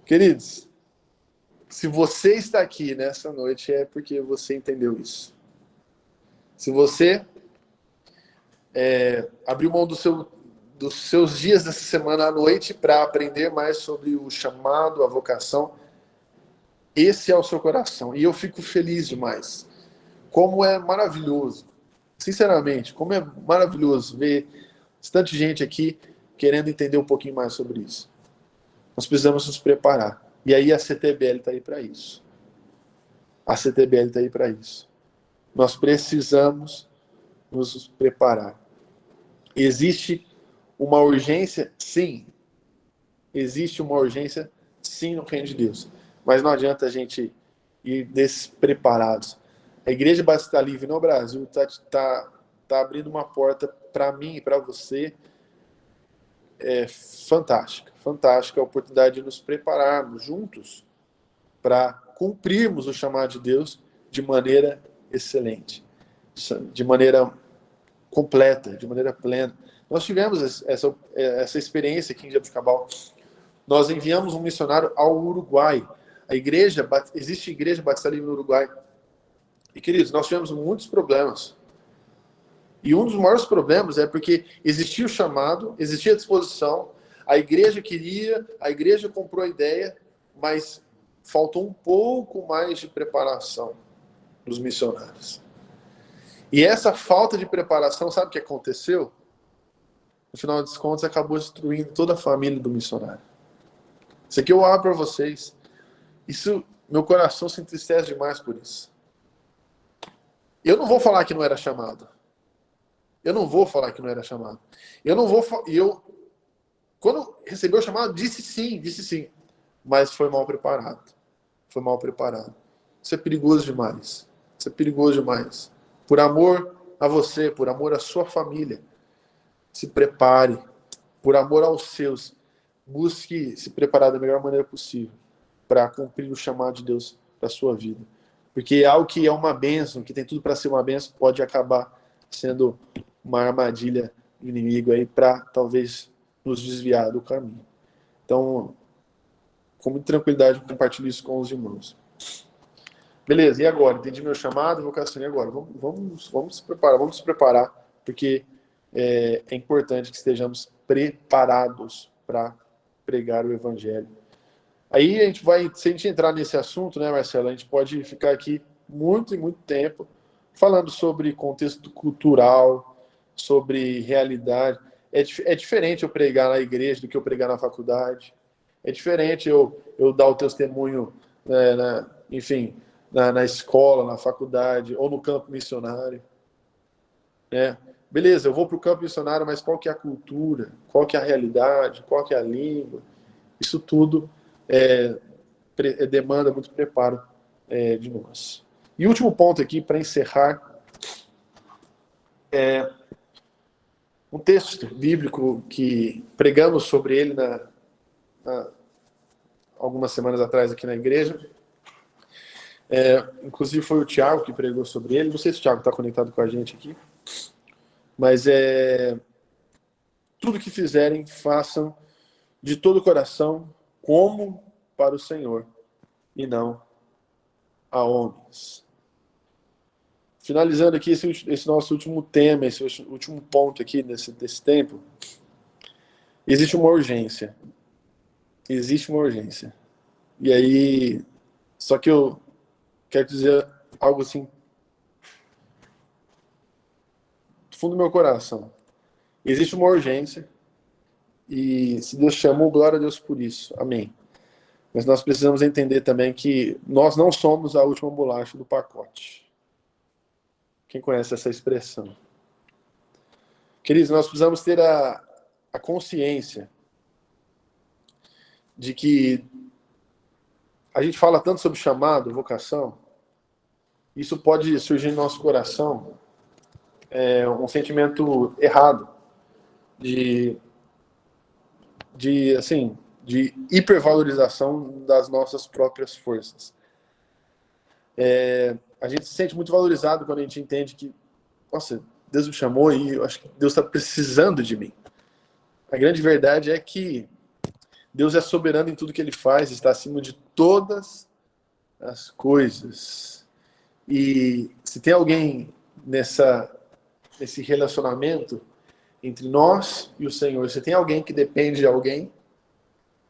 Queridos, se você está aqui nessa noite é porque você entendeu isso. Se você abriu mão dos seus dias dessa semana à noite para aprender mais sobre o chamado, a vocação, esse é o seu coração. E eu fico feliz demais. Como é maravilhoso. Sinceramente, como é maravilhoso ver bastante gente aqui querendo entender um pouquinho mais sobre isso. Nós precisamos nos preparar. E aí a CTBL está aí para isso. A CTBL está aí para isso. Nós precisamos nos preparar. Existe uma urgência? Sim. Existe uma urgência? Sim, no reino de Deus. Mas não adianta a gente ir despreparados. A Igreja Batista Livre no Brasil está abrindo uma porta para mim e para você fantástica. Fantástica a oportunidade de nos prepararmos juntos para cumprirmos o chamado de Deus de maneira excelente, de maneira completa, de maneira plena. Nós tivemos essa experiência aqui em Jabuticabal. Nós enviamos um missionário ao Uruguai. Existe Igreja Batista Livre no Uruguai. E, queridos, nós tivemos muitos problemas. E um dos maiores problemas é porque existia o chamado, existia a disposição, a igreja queria, a igreja comprou a ideia, mas faltou um pouco mais de preparação dos missionários. E essa falta de preparação, sabe o que aconteceu? No final dos contos, acabou destruindo toda a família do missionário. Isso aqui eu abro para vocês. Meu coração se entristece demais por isso. Eu não vou falar que não era chamado. Eu não vou falar que não era chamado. Quando recebeu o chamado, disse sim. Mas foi mal preparado. Foi mal preparado. Isso é perigoso demais. Isso é perigoso demais. Por amor a você, por amor à sua família, se prepare. Por amor aos seus, busque se preparar da melhor maneira possível para cumprir o chamado de Deus para a sua vida. Porque algo que é uma bênção, que tem tudo para ser uma bênção, pode acabar sendo uma armadilha do inimigo aí para talvez nos desviar do caminho. Então, com muita tranquilidade, eu compartilho isso com os irmãos. Beleza, e agora? Entendi meu chamado, vocação, e agora? Vamos se preparar, porque é importante que estejamos preparados para pregar o Evangelho. Aí se a gente entrar nesse assunto, né, Marcelo, a gente pode ficar aqui muito e muito tempo falando sobre contexto cultural, sobre realidade. É diferente eu pregar na igreja do que eu pregar na faculdade. É diferente eu dar o testemunho, né, enfim, na escola, na faculdade, ou no campo missionário. Né? Beleza, eu vou para o campo missionário, mas qual que é a cultura? Qual que é a realidade? Qual que é a língua? Isso tudo demanda muito preparo de nós. E último ponto aqui, para encerrar, um texto bíblico que pregamos sobre ele algumas semanas atrás aqui na igreja. Inclusive foi o Tiago que pregou sobre ele. Não sei se o Tiago está conectado com a gente aqui. Mas tudo que fizerem, façam de todo o coração, como para o Senhor, e não a homens. Finalizando aqui esse nosso último tema, esse último ponto aqui desse tempo, existe uma urgência. Existe uma urgência. E aí, só que eu quero dizer algo assim, do fundo do meu coração. Existe uma urgência, e se Deus chamou, glória a Deus por isso. Amém. Mas nós precisamos entender também que nós não somos a última bolacha do pacote. Quem conhece essa expressão? Queridos, nós precisamos ter a consciência de que a gente fala tanto sobre chamado, vocação, isso pode surgir no nosso coração um sentimento errado de hipervalorização das nossas próprias forças. A gente se sente muito valorizado quando a gente entende que, nossa, Deus me chamou e eu acho que Deus está precisando de mim. A grande verdade é que Deus é soberano em tudo que Ele faz, está acima de todas as coisas. E se tem alguém nesse relacionamento entre nós e o Senhor, se tem alguém que depende de alguém,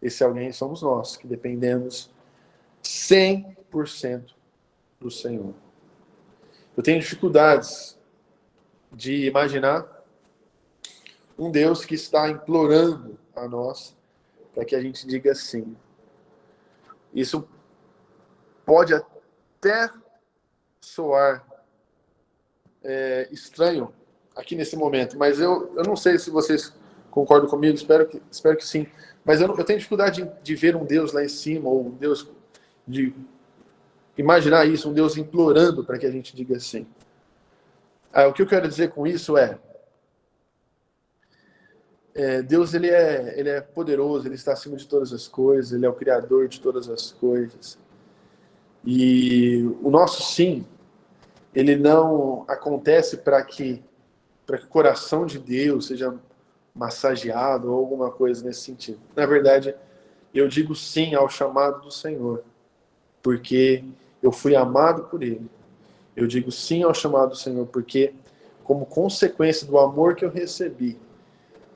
esse alguém somos nós, que dependemos 100% do Senhor. Eu tenho dificuldades de imaginar Um Deus que está implorando a nós para que a gente diga sim. Isso pode até soar estranho aqui nesse momento, mas eu não sei se vocês concordam comigo, espero que sim. Mas eu tenho dificuldade de ver um Deus lá em cima, ou um Deus de imaginar isso, um Deus implorando para que a gente diga sim. O que eu quero dizer com isso Deus ele é poderoso, ele está acima de todas as coisas, ele é o criador de todas as coisas. E o nosso sim, ele não acontece para que o coração de Deus seja massageado ou alguma coisa nesse sentido. Na verdade, eu digo sim ao chamado do Senhor, porque eu fui amado por Ele. Eu digo sim ao chamado do Senhor, porque, como consequência do amor que eu recebi,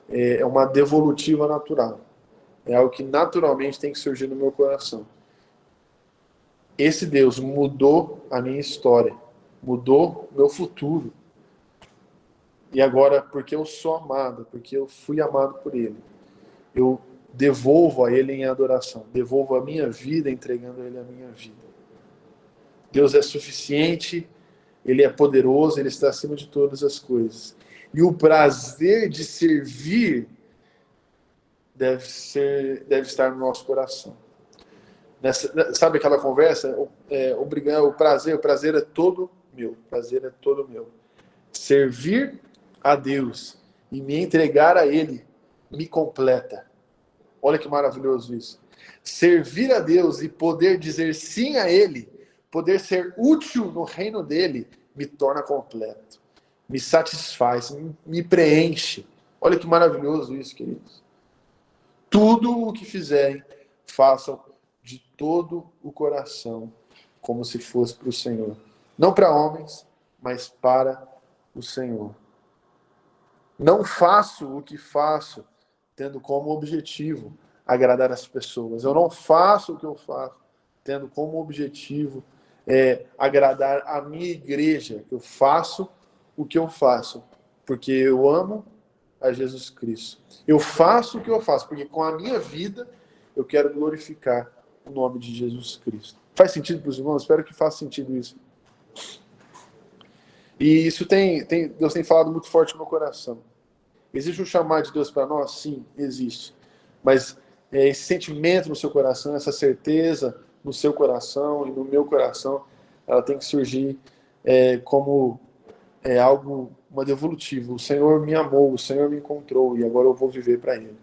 é uma devolutiva natural. É algo que naturalmente tem que surgir no meu coração. Esse Deus mudou a minha história, mudou o meu futuro. E agora, porque eu sou amado, porque eu fui amado por Ele, eu devolvo a Ele em adoração, devolvo a minha vida entregando a Ele a minha vida. Deus é suficiente, Ele é poderoso, Ele está acima de todas as coisas. E o prazer de servir deve estar no nosso coração. Sabe aquela conversa? O prazer é todo meu. O prazer é todo meu. Servir a Deus e me entregar a Ele me completa. Olha que maravilhoso isso. Servir a Deus e poder dizer sim a Ele, poder ser útil no reino dEle, me torna completo. Me satisfaz, me preenche. Olha que maravilhoso isso, queridos. Tudo o que fizerem, façam de todo o coração, como se fosse para o Senhor. Não para homens, mas para o Senhor. Não faço o que faço tendo como objetivo agradar as pessoas. Eu não faço o que eu faço tendo como objetivo agradar a minha igreja. Eu faço o que eu faço porque eu amo a Jesus Cristo. Eu faço o que eu faço porque com a minha vida eu quero glorificar o nome de Jesus Cristo. Faz sentido para os irmãos? Espero que faça sentido isso. E isso Deus tem falado muito forte no meu coração. Existe um chamado de Deus para nós? Sim, existe. Mas esse sentimento no seu coração, essa certeza no seu coração e no meu coração, ela tem que surgir como algo, uma devolutiva. O Senhor me amou, o Senhor me encontrou e agora eu vou viver para Ele.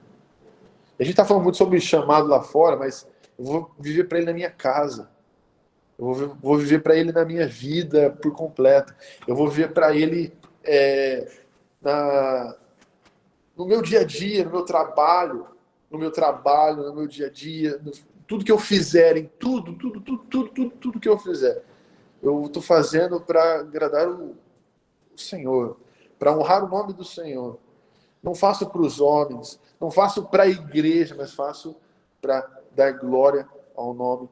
A gente está falando muito sobre chamado lá fora, mas eu vou viver para Ele na minha casa. Eu vou viver para Ele na minha vida por completo. Eu vou viver para Ele no meu dia a dia, no meu trabalho, no meu dia a dia, tudo que eu fizer, em tudo que eu fizer, eu estou fazendo para agradar o Senhor, para honrar o nome do Senhor. Não faço para os homens, não faço para a igreja, mas faço para dar glória ao nome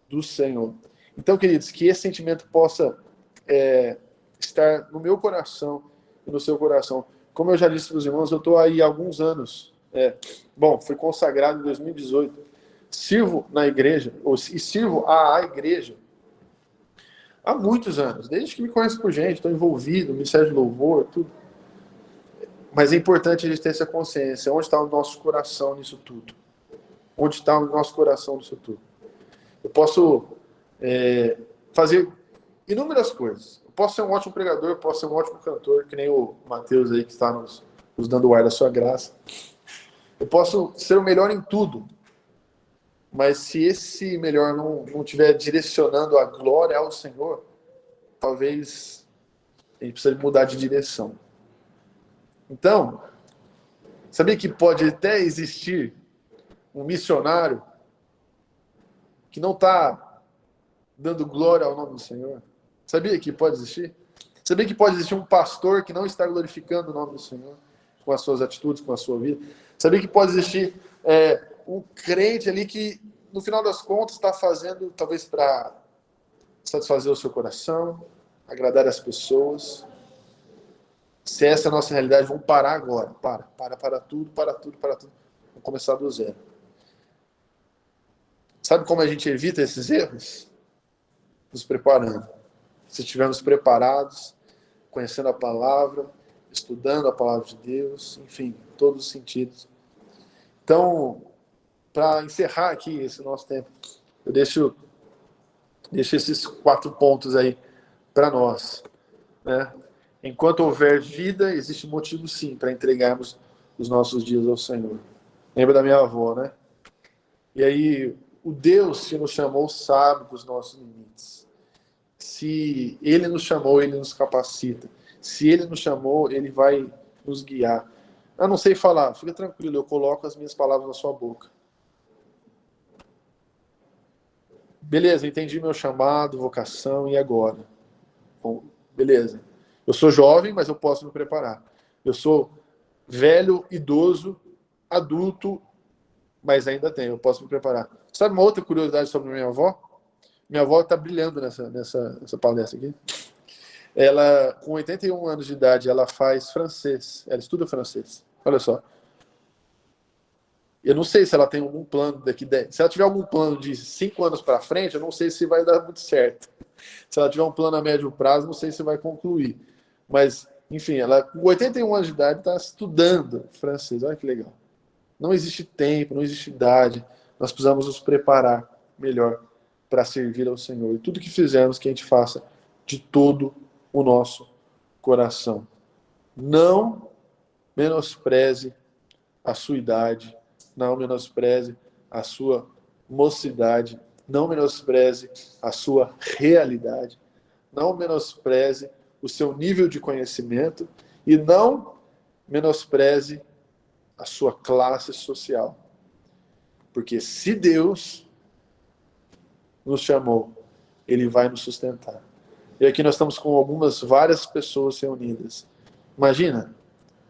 do Senhor. Então, queridos, que esse sentimento possa estar no meu coração e no seu coração. Como eu já disse para os irmãos, eu estou aí há alguns anos. Fui consagrado em 2018. Sirvo na igreja, e sirvo à igreja há muitos anos. Desde que me conheço por gente, estou envolvido no Ministério de Louvor, tudo. Mas é importante a gente ter essa consciência. Onde está o nosso coração nisso tudo? Onde está o nosso coração nisso tudo? Eu posso fazer inúmeras coisas. Eu posso ser um ótimo pregador, eu posso ser um ótimo cantor, que nem o Mateus aí que está nos dando o ar da sua graça. Eu posso ser o melhor em tudo. Mas se esse melhor não estiver direcionando a glória ao Senhor, talvez a gente precise mudar de direção. Então, sabia que pode até existir um missionário que não está dando glória ao nome do Senhor? Sabia que pode existir? Sabia que pode existir um pastor que não está glorificando o nome do Senhor com as suas atitudes, com a sua vida? Sabia que pode existir um crente ali que, no final das contas, está fazendo, talvez para satisfazer o seu coração, agradar as pessoas, Se essa é a nossa realidade, vamos parar agora. Para tudo. Vamos começar do zero. Sabe como a gente evita esses erros? Nos preparando. Se estivermos preparados, conhecendo a palavra, estudando a palavra de Deus, enfim, todos os sentidos. Então, para encerrar aqui esse nosso tempo, eu deixo esses 4 pontos aí para nós, né? Enquanto houver vida, existe motivo sim para entregarmos os nossos dias ao Senhor. Lembra da minha avó, né? E aí, o Deus que nos chamou sabe dos nossos limites. Se Ele nos chamou, Ele nos capacita. Se Ele nos chamou, Ele vai nos guiar. Eu não sei falar, fica tranquilo, eu coloco as minhas palavras na sua boca. Beleza, entendi meu chamado, vocação, e agora? Bom, beleza. Eu sou jovem, mas eu posso me preparar. Eu sou velho, idoso, adulto, mas ainda tenho, eu posso me preparar. Sabe uma outra curiosidade sobre minha avó? Minha avó está brilhando nessa palestra aqui. Ela, com 81 anos de idade, ela faz francês. Ela estuda francês. Olha só. Eu não sei se ela tem algum plano daqui 10. Se ela tiver algum plano de 5 anos para frente, eu não sei se vai dar muito certo. Se ela tiver um plano a médio prazo, não sei se vai concluir. Mas, enfim, ela com 81 anos de idade está estudando francês. Olha que legal. Não existe tempo, não existe idade. Nós precisamos nos preparar melhor para servir ao Senhor. E tudo que fizermos, que a gente faça de todo o nosso coração. Não menospreze a sua idade, não menospreze a sua mocidade, não menospreze a sua realidade, não menospreze o seu nível de conhecimento e não menospreze a sua classe social. Porque se Deus nos chamou, Ele vai nos sustentar. E aqui nós estamos com várias pessoas reunidas. Imagina,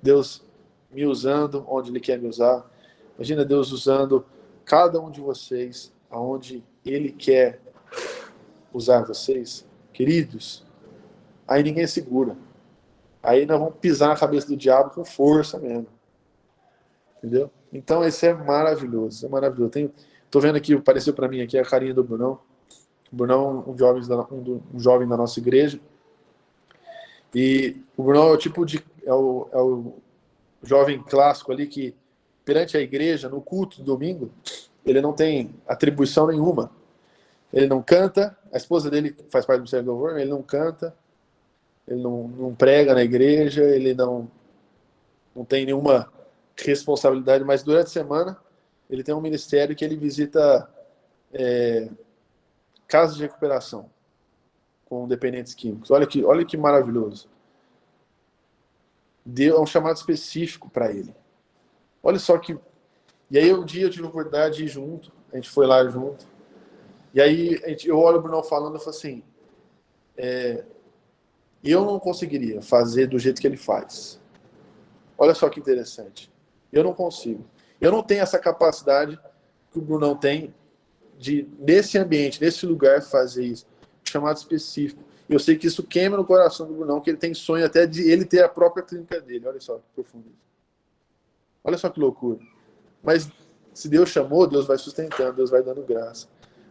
Deus me usando onde Ele quer me usar. Imagina Deus usando cada um de vocês aonde Ele quer usar vocês. Queridos, aí ninguém segura. Aí nós vamos pisar na cabeça do diabo com força mesmo. Entendeu? Então esse é maravilhoso. É maravilhoso. Tô vendo aqui, apareceu para mim aqui a carinha do Brunão. O Brunão é um jovem da nossa igreja. E o Brunão é o tipo de... É o jovem clássico ali que, perante a igreja, no culto do domingo, ele não tem atribuição nenhuma. Ele não canta, a esposa dele faz parte do Ministério do Louvor, ele não canta, ele não prega na igreja, ele não tem nenhuma responsabilidade, mas durante a semana ele tem um ministério que ele visita casas de recuperação com dependentes químicos. Olha que maravilhoso. Deu um chamado específico para ele. Olha só que... E aí um dia eu tive a oportunidade de ir junto, a gente foi lá junto, e aí eu olho o Bruno falando e falo assim, eu não conseguiria fazer do jeito que ele faz. Olha só que interessante. Eu não consigo. Eu não tenho essa capacidade que o Brunão tem de, nesse ambiente, nesse lugar, fazer isso. Chamado específico. Eu sei que isso queima no coração do Brunão, que ele tem sonho até de ele ter a própria clínica dele. Olha só que profundo isso. Olha só que loucura. Mas se Deus chamou, Deus vai sustentando, Deus vai dando graça.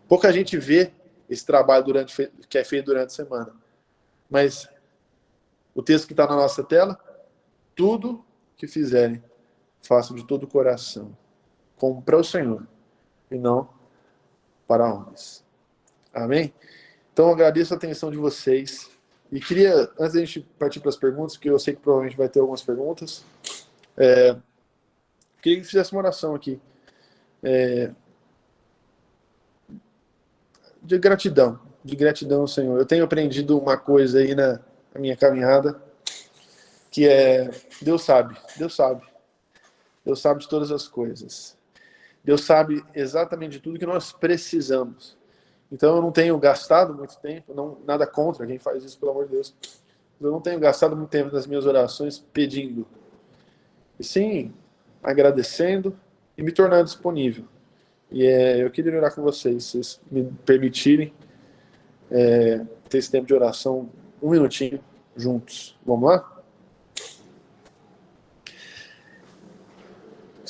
Pouca gente vê esse trabalho que é feito durante a semana. Mas o texto que está na nossa tela, tudo que fizerem, façam de todo o coração, como para o Senhor, e não para homens. Amém? Então, eu agradeço a atenção de vocês. E queria, antes da gente partir para as perguntas, porque eu sei que provavelmente vai ter algumas perguntas, queria que fizesse uma oração aqui. De gratidão, Senhor. Eu tenho aprendido uma coisa aí na minha caminhada, que é, Deus sabe de todas as coisas. Deus sabe exatamente de tudo que nós precisamos. Então eu não tenho gastado muito tempo, nada contra quem faz isso, pelo amor de Deus. Eu não tenho gastado muito tempo nas minhas orações pedindo, e sim agradecendo e me tornando disponível. E eu queria orar com vocês, se vocês me permitirem ter esse tempo de oração, um minutinho, juntos. Vamos lá?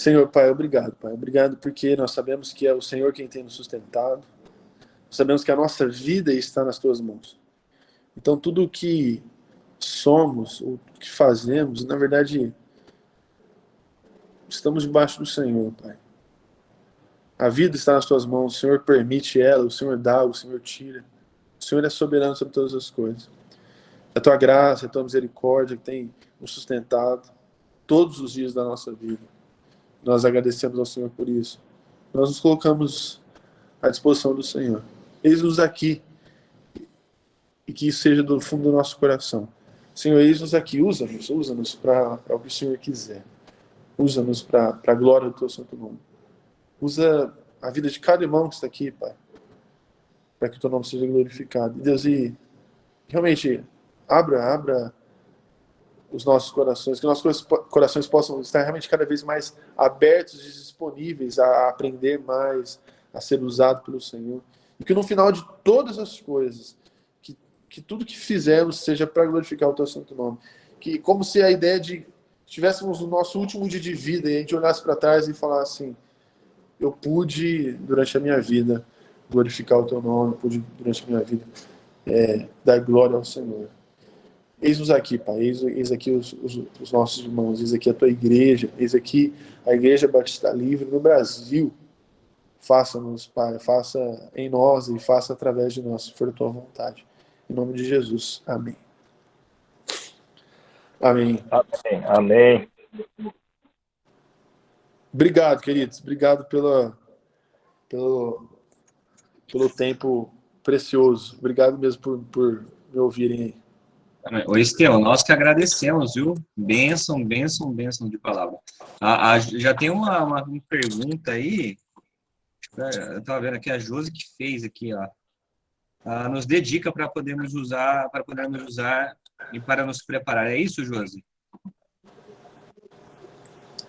Senhor, Pai, obrigado, Pai. Obrigado porque nós sabemos que é o Senhor quem tem nos sustentado. Nós sabemos que a nossa vida está nas Tuas mãos. Então, tudo o que somos, o que fazemos, na verdade, estamos debaixo do Senhor, Pai. A vida está nas Tuas mãos, o Senhor permite ela, o Senhor dá, o Senhor tira. O Senhor é soberano sobre todas as coisas. É a Tua graça, é a Tua misericórdia que tem nos sustentado todos os dias da nossa vida. Nós agradecemos ao Senhor por isso. Nós nos colocamos à disposição do Senhor. Eis-nos aqui, e que isso seja do fundo do nosso coração. Senhor, eis-nos aqui, usa-nos para o que o Senhor quiser. Usa-nos para a glória do Teu santo nome. Usa a vida de cada irmão que está aqui, Pai, para que o Teu nome seja glorificado. E Deus, e realmente, abra os nossos corações, que nossos corações possam estar realmente cada vez mais abertos e disponíveis a aprender mais, a ser usado pelo Senhor. E que no final de todas as coisas, que tudo que fizermos seja para glorificar o Teu santo nome. Que como se a ideia de estivéssemos no nosso último dia de vida e a gente olhasse para trás e falasse assim, eu pude, durante a minha vida, glorificar o Teu nome, pude, durante a minha vida, dar glória ao Senhor. Eis-nos aqui, Pai, eis aqui os nossos irmãos, eis aqui a Tua igreja, eis aqui a Igreja Batista Livre no Brasil. Faça-nos, Pai, faça em nós e faça através de nós, se for a Tua vontade. Em nome de Jesus. Amém. Amém. Amém. Amém. Obrigado, queridos. Obrigado pelo tempo precioso. Obrigado mesmo por me ouvirem aí. Ô, Estevão, nós que agradecemos, viu? Bênção, bênção, bênção de palavra. Já tem uma pergunta aí, eu estava vendo aqui, a Josi que fez aqui, ó. Nos dedica para podermos usar e para nos preparar. É isso, Josi?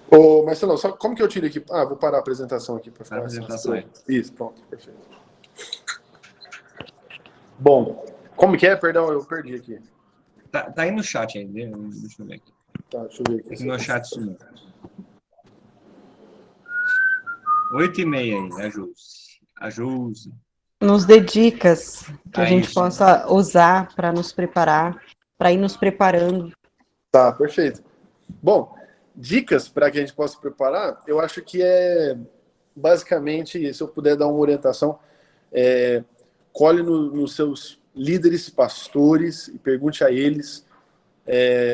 Ô, Marcelo, só como que eu tiro aqui? Vou parar a apresentação aqui para ficar. A apresentação aí. Isso, pronto, perfeito. Bom, como que é? Perdão, eu perdi aqui. Tá aí no chat aí, deixa eu ver aqui. Tá, deixa eu ver aqui. Aqui no chat sumiu. 8h30 aí, a Josi. Nos dedicas que a gente Isso. possa usar para nos preparar, para ir nos preparando. Tá, perfeito. Bom, dicas para que a gente possa preparar, eu acho que basicamente, se eu puder dar uma orientação, colhe nos seus líderes, pastores, e pergunte a eles,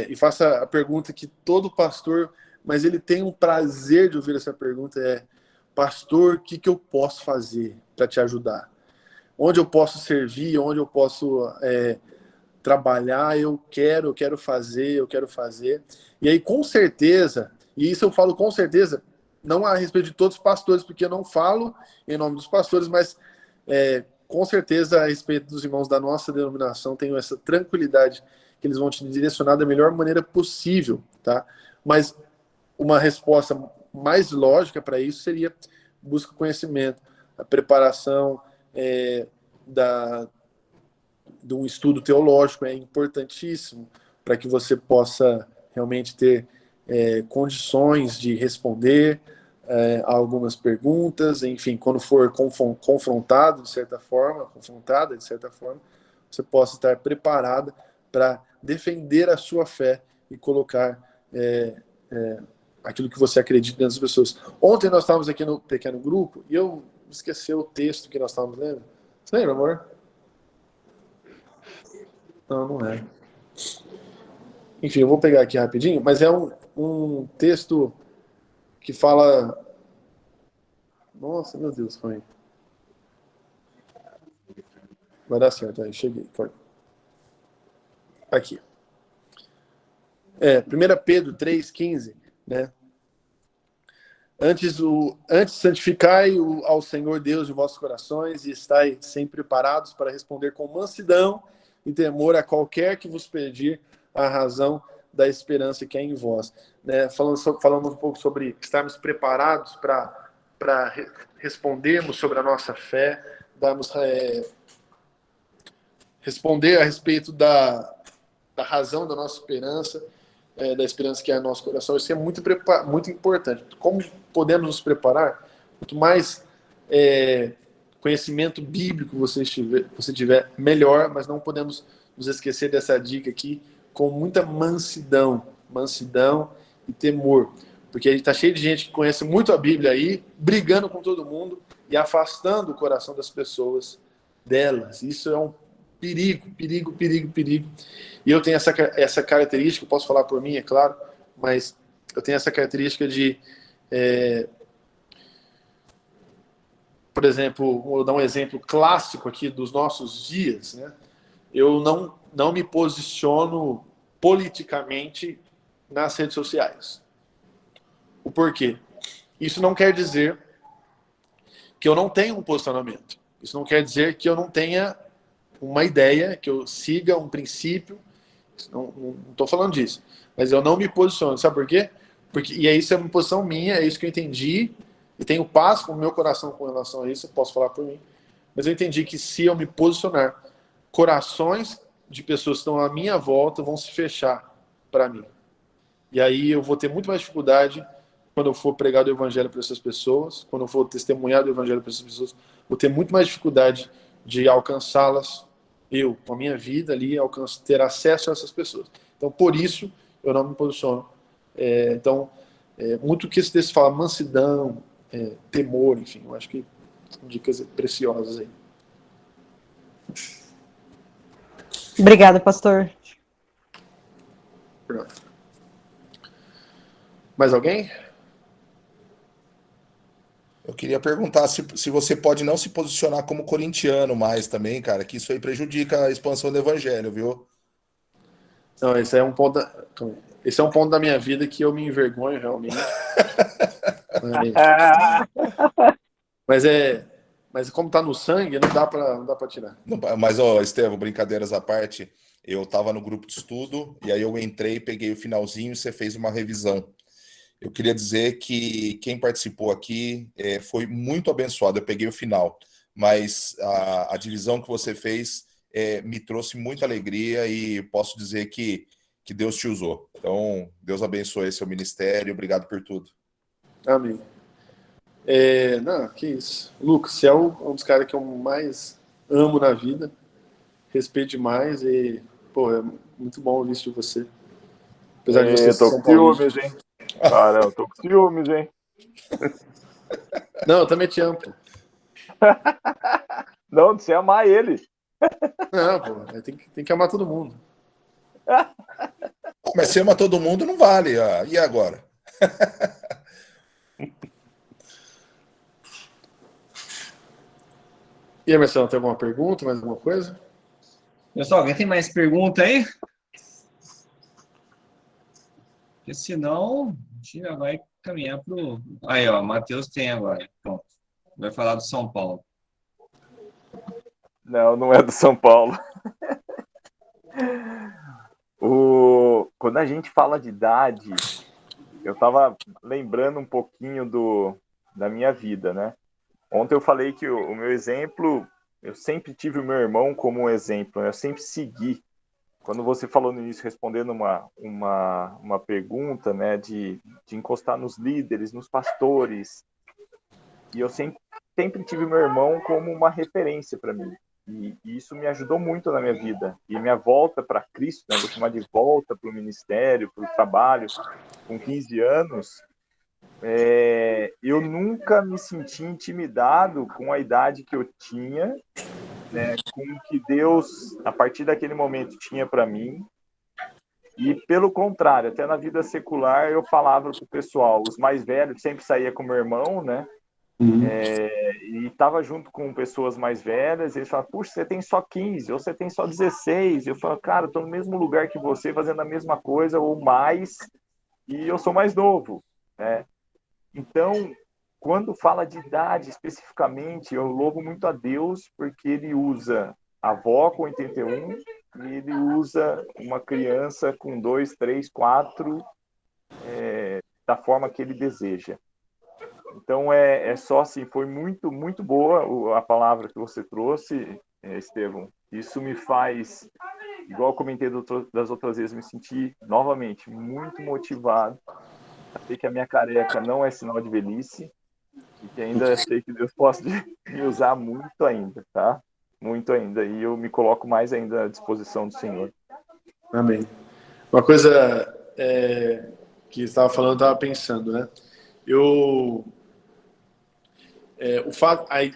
e faça a pergunta que todo pastor, mas ele tem um prazer de ouvir essa pergunta, pastor, o que eu posso fazer para te ajudar? Onde eu posso servir, onde eu posso trabalhar, eu quero fazer. E aí, com certeza, e isso eu falo com certeza, não a respeito de todos os pastores, porque eu não falo em nome dos pastores, mas com certeza a respeito dos irmãos da nossa denominação, tenho essa tranquilidade que eles vão te direcionar da melhor maneira possível, tá? Mas uma resposta mais lógica para isso seria busca conhecimento, a preparação de um estudo teológico é importantíssimo para que você possa realmente ter condições de responder a algumas perguntas, enfim, quando for confrontada de certa forma, você possa estar preparada para defender a sua fé e colocar aquilo que você acredita dentro das pessoas. Ontem nós estávamos aqui no pequeno grupo e eu esqueci o texto que nós estávamos lendo. Você lembra, amor? Não é. Enfim, eu vou pegar aqui rapidinho, mas é um texto que fala... Nossa, meu Deus, foi. Vai dar certo, aí, cheguei. Foi. Aqui. 1 Pedro 3,15, né? Antes santificai ao Senhor Deus de vossos corações e estai sempre preparados para responder com mansidão e temor a qualquer que vos pedir a razão da esperança que é em vós. Né? Falamos um pouco sobre estarmos preparados para respondermos sobre a nossa fé, responder a respeito da razão da nossa esperança, da esperança que é no nosso coração. Isso é muito importante. Como podemos nos preparar, quanto mais conhecimento bíblico você tiver, melhor, mas não podemos nos esquecer dessa dica aqui, com muita mansidão e temor. Porque a gente está cheio de gente que conhece muito a Bíblia aí, brigando com todo mundo e afastando o coração das pessoas delas. Isso é um perigo. E eu tenho essa característica, eu posso falar por mim, é claro, mas eu tenho essa característica de, por exemplo, vou dar um exemplo clássico aqui dos nossos dias, né? Eu não me posiciono politicamente nas redes sociais. O porquê? Isso não quer dizer que eu não tenha um posicionamento. Isso não quer dizer que eu não tenha uma ideia, que eu siga um princípio. Não estou falando disso. Mas eu não me posiciono. Sabe por quê? E isso é uma posição minha, é isso que eu entendi. E tenho paz com o meu coração com relação a isso, eu posso falar por mim. Mas eu entendi que se eu me posicionar, corações de pessoas que estão à minha volta vão se fechar para mim. E aí eu vou ter muito mais dificuldade quando eu for pregar o evangelho para essas pessoas, quando eu for testemunhar do evangelho para essas pessoas, vou ter muito mais dificuldade de alcançá-las, eu, com a minha vida ali, ter acesso a essas pessoas. Então, por isso, eu não me posiciono. Muito que esse texto fala, mansidão, temor, enfim, eu acho que são dicas preciosas aí. Obrigada, pastor. Pronto. Mais alguém? Eu queria perguntar se você pode não se posicionar como corintiano mais também, cara, que isso aí prejudica a expansão do evangelho, viu? Não, esse é um ponto da minha vida que eu me envergonho realmente. Mas como tá no sangue, não dá para tirar. Mas, ó, Estevão, brincadeiras à parte, eu tava no grupo de estudo e aí eu entrei, peguei o finalzinho e você fez uma revisão. Eu queria dizer que quem participou aqui foi muito abençoado. Eu peguei o final, mas a divisão que você fez me trouxe muita alegria e posso dizer que Deus te usou. Então, Deus abençoe seu ministério. Obrigado por tudo. Amém. Não, que isso. Lucas, você é um dos caras que eu mais amo na vida. Respeito demais e, pô, é muito bom ouvir isso de você. Apesar de você ser São Paulo. Hein? Cara, eu tô com ciúmes, hein? Não, eu também te amo, pô. Não, de você amar ele. Não, pô, tem que amar todo mundo. Mas se ama todo mundo, não vale. E agora? E aí, Marcelo, tem alguma pergunta, mais alguma coisa? Pessoal, alguém tem mais pergunta aí? Porque senão, a gente já vai caminhar para o... Aí, ó, Matheus tem agora. Pronto. Vai falar do São Paulo. Não é do São Paulo. Quando a gente fala de idade, eu estava lembrando um pouquinho da minha vida, né? Ontem eu falei que o meu exemplo, eu sempre tive o meu irmão como um exemplo, eu sempre segui. Quando você falou no início, respondendo uma pergunta, né, de encostar nos líderes, nos pastores, e eu sempre tive meu irmão como uma referência para mim. E isso me ajudou muito na minha vida. E minha volta para Cristo, né, vou chamar de volta para o ministério, para o trabalho, com 15 anos, eu nunca me senti intimidado com a idade que eu tinha, né, com o que Deus, a partir daquele momento, tinha para mim. E, pelo contrário, até na vida secular, eu falava para o pessoal, os mais velhos, sempre saía com meu irmão, né? E estava junto com pessoas mais velhas, e eles falavam, puxa, você tem só 15, ou você tem só 16. Eu falo, cara, eu estou no mesmo lugar que você, fazendo a mesma coisa, ou mais, e eu sou mais novo, né? Então, quando fala de idade especificamente, eu louvo muito a Deus, porque ele usa a avó com 81 e ele usa uma criança com 2, 3, 4 da forma que ele deseja. Então, só assim, foi muito, muito boa a palavra que você trouxe, Estevão. Isso me faz, igual eu comentei das outras vezes, me sentir novamente muito motivado sei que a minha careca não é sinal de velhice e que ainda sei que Deus pode me usar muito ainda, tá? Muito ainda. E eu me coloco mais ainda à disposição do Senhor. Amém. Uma coisa que você estava falando, eu estava pensando, né? Eu,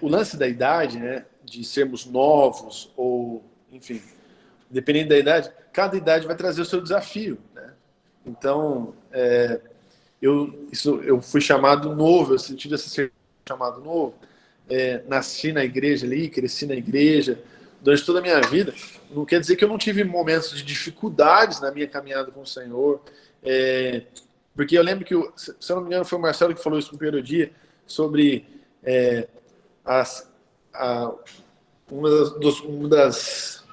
o lance da idade, né? De sermos novos ou, enfim, dependendo da idade, cada idade vai trazer o seu desafio, né? Então, eu fui chamado novo, eu senti essa ser chamado novo. Nasci na igreja ali, cresci na igreja durante toda a minha vida. Não quer dizer que eu não tive momentos de dificuldades na minha caminhada com o Senhor. Porque eu lembro que, se eu não me engano, foi o Marcelo que falou isso no primeiro dia, sobre as, a, uma das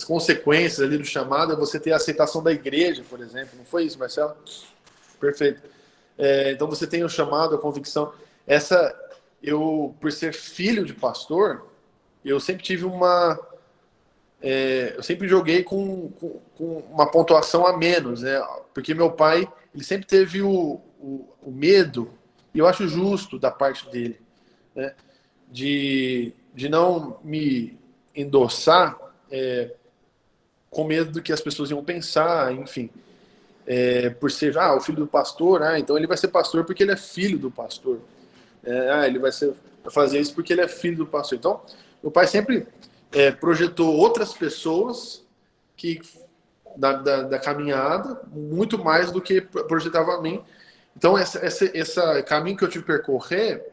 consequências ali do chamado é você ter a aceitação da igreja, por exemplo. Não foi isso, Marcelo? Perfeito. Então você tem o chamado, a convicção. Eu, por ser filho de pastor, eu sempre tive eu sempre joguei com uma pontuação a menos, né? Porque meu pai, ele sempre teve o medo, e eu acho justo da parte dele, né? De não me endossar com medo do que as pessoas iam pensar, enfim. Por ser o filho do pastor, então ele vai ser pastor porque ele é filho do pastor. Ele vai fazer isso porque ele é filho do pastor. Então, meu pai sempre projetou outras pessoas que da caminhada muito mais do que projetava a mim. Então, esse caminho que eu tive que percorrer,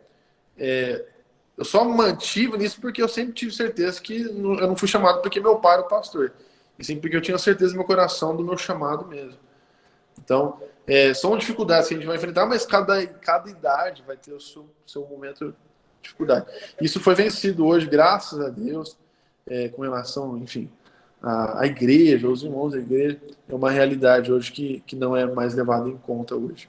eu só mantive nisso porque eu sempre tive certeza que eu não fui chamado porque meu pai era o pastor, e sim porque eu tinha certeza no meu coração do meu chamado mesmo. Então, são dificuldades que a gente vai enfrentar, mas cada idade vai ter o seu momento de dificuldade. Isso foi vencido hoje, graças a Deus, com relação, enfim, à igreja, aos irmãos da igreja. É uma realidade hoje que não é mais levada em conta hoje.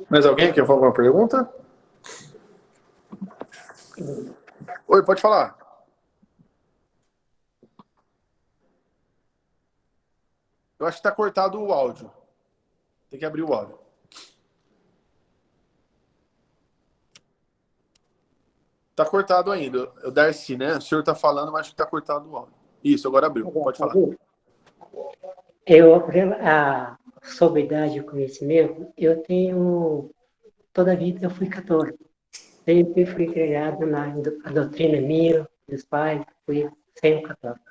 Mais alguém quer fazer alguma pergunta? Oi, pode falar. Eu acho que está cortado o áudio. Tem que abrir o áudio. Está cortado ainda. O Darcy, né? O senhor está falando, mas acho que está cortado o áudio. Isso, agora abriu. Pode falar. Sobre idade e conhecimento, toda a vida eu fui católico. Sempre fui criado na doutrina minha, dos pais, fui sempre católico.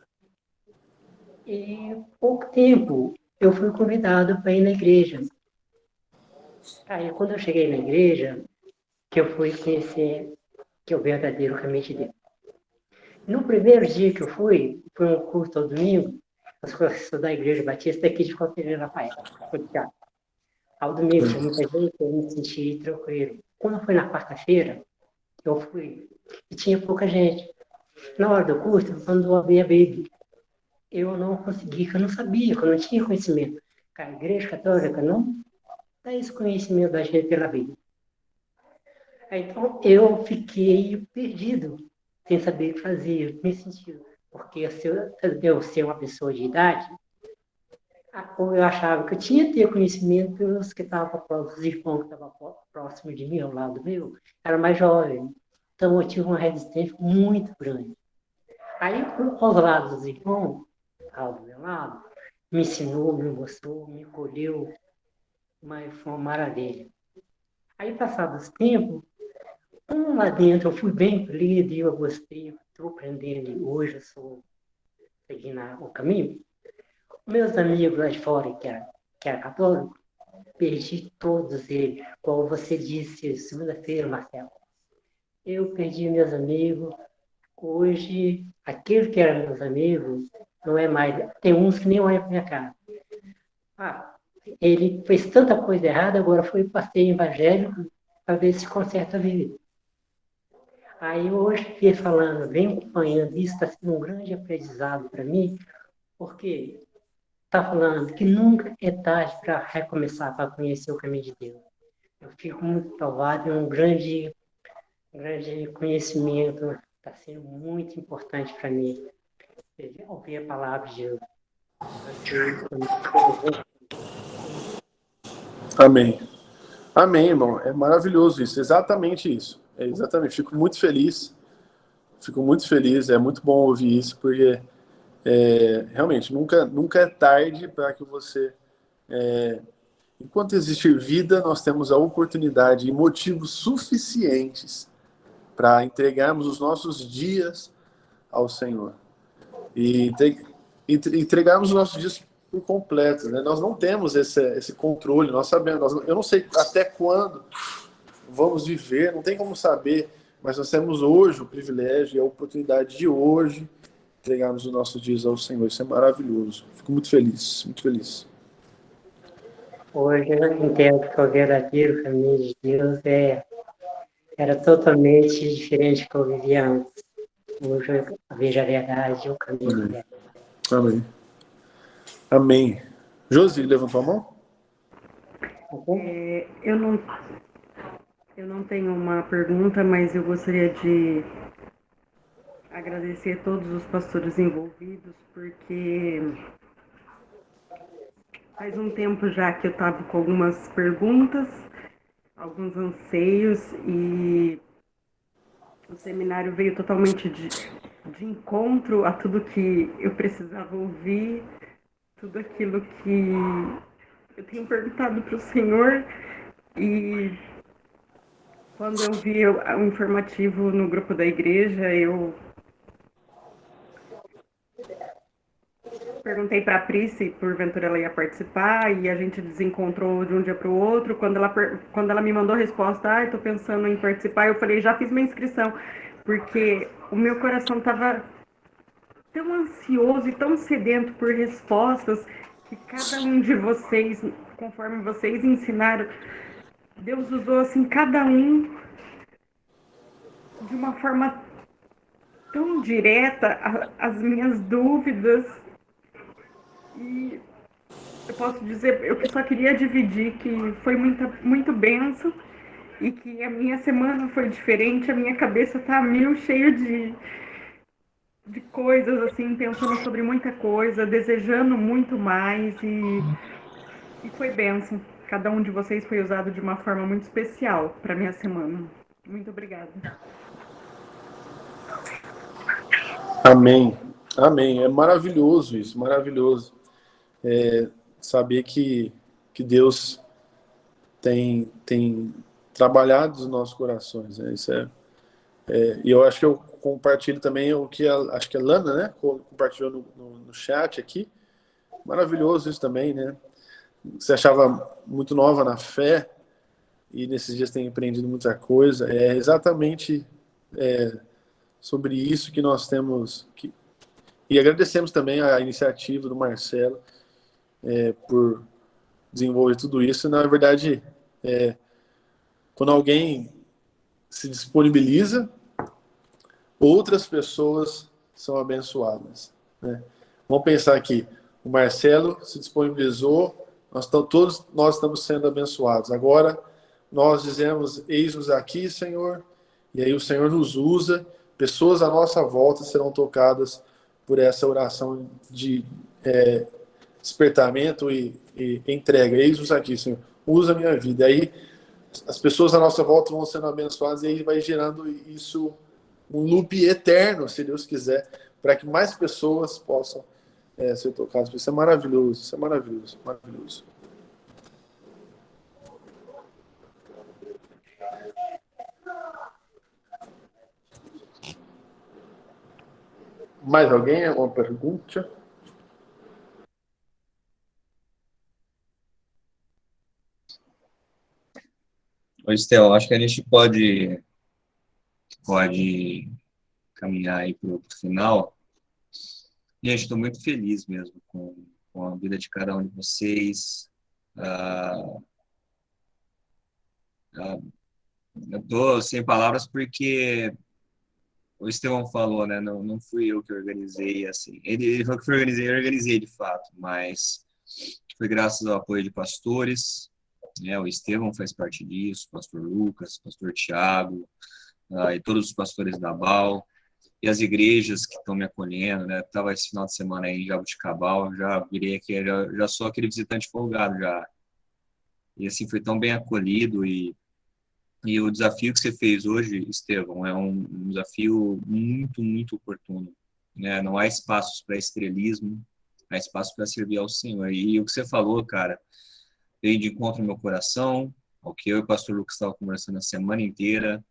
E pouco tempo eu fui convidado para ir na igreja. Aí quando eu cheguei na igreja, que eu fui conhecer que é o verdadeiro caminho de Deus. No primeiro dia que eu fui, foi um culto ao domingo, as professores da Igreja Batista aqui de Conselheiro Rafael. Ao domingo tinha muita gente, eu me senti tranquilo. Quando foi na quarta-feira, eu fui e tinha pouca gente. Na hora do curso, quando eu abri a Bíblia, eu não consegui, que eu não sabia, que eu não tinha conhecimento. A Igreja Católica não dá esse conhecimento da gente pela Bíblia. Então, eu fiquei perdido, sem saber o que fazer, me sentindo. Porque eu ser uma pessoa de idade, eu achava que eu tinha que ter conhecimento pelos que estavam próximos, os irmãos que estavam próximos de mim, ao lado meu, era mais jovem. Então, eu tive uma resistência muito grande. Aí, aos lados dos irmãos, ao meu lado, me ensinou, me mostrou, me colheu, mas foi uma maravilha. Aí, passados os tempos, lá dentro eu fui bem feliz, eu gostei, estou aprendendo, hoje eu estou seguindo o caminho. Meus amigos lá de fora, que era católico, perdi todos eles, como você disse segunda-feira, Marcelo. Eu perdi meus amigos. Hoje, aqueles que eram meus amigos, não é mais. Tem uns que nem olham para minha cara. Ele fez tanta coisa errada, agora foi passeio evangélico para ver se conserta a vida. Aí hoje, fiquei falando, vem acompanhando, isso está sendo um grande aprendizado para mim, porque está falando que nunca é tarde para recomeçar, para conhecer o caminho de Deus. Eu fico muito provado, é um grande conhecimento Está sendo muito importante para mim ouvir a palavra de Deus. Amém. Amém, irmão. É maravilhoso isso. Exatamente isso. É exatamente. Fico muito feliz. Fico muito feliz. É muito bom ouvir isso, porque realmente nunca é tarde para que você. Enquanto existir vida, nós temos a oportunidade e motivos suficientes para entregarmos os nossos dias ao Senhor. E entregarmos os nossos dias por completo, né? Nós não temos esse controle, nós sabemos, eu não sei até quando vamos viver, não tem como saber, mas nós temos hoje o privilégio e a oportunidade de hoje entregarmos os nossos dias ao Senhor. Isso é maravilhoso. Fico muito feliz, muito feliz. Hoje eu entendo que o verdadeiro caminho de Deus era totalmente diferente do que eu vivia antes. Hoje eu vejo a verdade e o caminho dela. Amém. Amém. Josi, levantou a mão? Eu não tenho uma pergunta, mas eu gostaria de agradecer a todos os pastores envolvidos, porque faz um tempo já que eu estava com algumas perguntas, alguns anseios, e o seminário veio totalmente de encontro a tudo que eu precisava ouvir, tudo aquilo que eu tenho perguntado para o Senhor. E quando eu vi o informativo no grupo da igreja, eu perguntei para a Pri se porventura ela ia participar, e a gente desencontrou de um dia para o outro. Quando ela me mandou a resposta, estou pensando em participar, eu falei, já fiz minha inscrição, porque o meu coração estava tão ansioso e tão sedento por respostas, que cada um de vocês, conforme vocês ensinaram, Deus usou assim cada um de uma forma tão direta as minhas dúvidas. E eu posso dizer, eu só queria dividir que foi muito bênção, e que a minha semana foi diferente, a minha cabeça tá a mil, cheia de coisas, assim, pensando sobre muita coisa, desejando muito mais, e foi bênção. Cada um de vocês foi usado de uma forma muito especial para minha semana. Muito obrigada. Amém. Amém. É maravilhoso isso, maravilhoso. Saber que Deus tem trabalhado nos nossos corações. Né? Isso e eu acho que eu compartilho também o que acho que a Lana, né, compartilhou no chat aqui. Maravilhoso isso também, né? Você achava muito nova na fé e nesses dias tem aprendido muita coisa. É exatamente sobre isso que nós temos que... E agradecemos também a iniciativa do Marcelo por desenvolver tudo isso. Na verdade, quando alguém se disponibiliza, outras pessoas são abençoadas. Né? Vamos pensar aqui, o Marcelo se disponibilizou, todos nós estamos sendo abençoados. Agora, nós dizemos, eis-nos aqui, Senhor, e aí o Senhor nos usa, pessoas à nossa volta serão tocadas por essa oração de despertamento e entrega. Eis-nos aqui, Senhor, usa a minha vida. Aí as pessoas à nossa volta vão sendo abençoadas, e aí vai gerando isso, um loop eterno, se Deus quiser, para que mais pessoas possam ser tocadas. Isso é maravilhoso, isso é maravilhoso, maravilhoso. Mais alguém? Alguma pergunta? Ô, Estel, acho que a gente pode caminhar aí para o final. Gente, estou muito feliz mesmo com a vida de cada um de vocês. Eu estou sem palavras porque o Estevão falou, né? Não fui eu que organizei, assim. Ele falou que eu organizei de fato, mas foi graças ao apoio de pastores, né? O Estevão faz parte disso, o pastor Lucas, o pastor Tiago, e todos os pastores da BAL. e as igrejas que estão me acolhendo, né? Estava esse final de semana aí em Jabuticabal, já virei aqui, já sou aquele visitante folgado já. E assim, foi tão bem acolhido e o desafio que você fez hoje, Estevão, é um desafio muito, muito oportuno, né? Não há espaços para estrelismo, há espaço para servir ao Senhor. E o que você falou, cara, veio de encontro no meu coração, ao que eu e o pastor Lucas estavam conversando a semana inteira.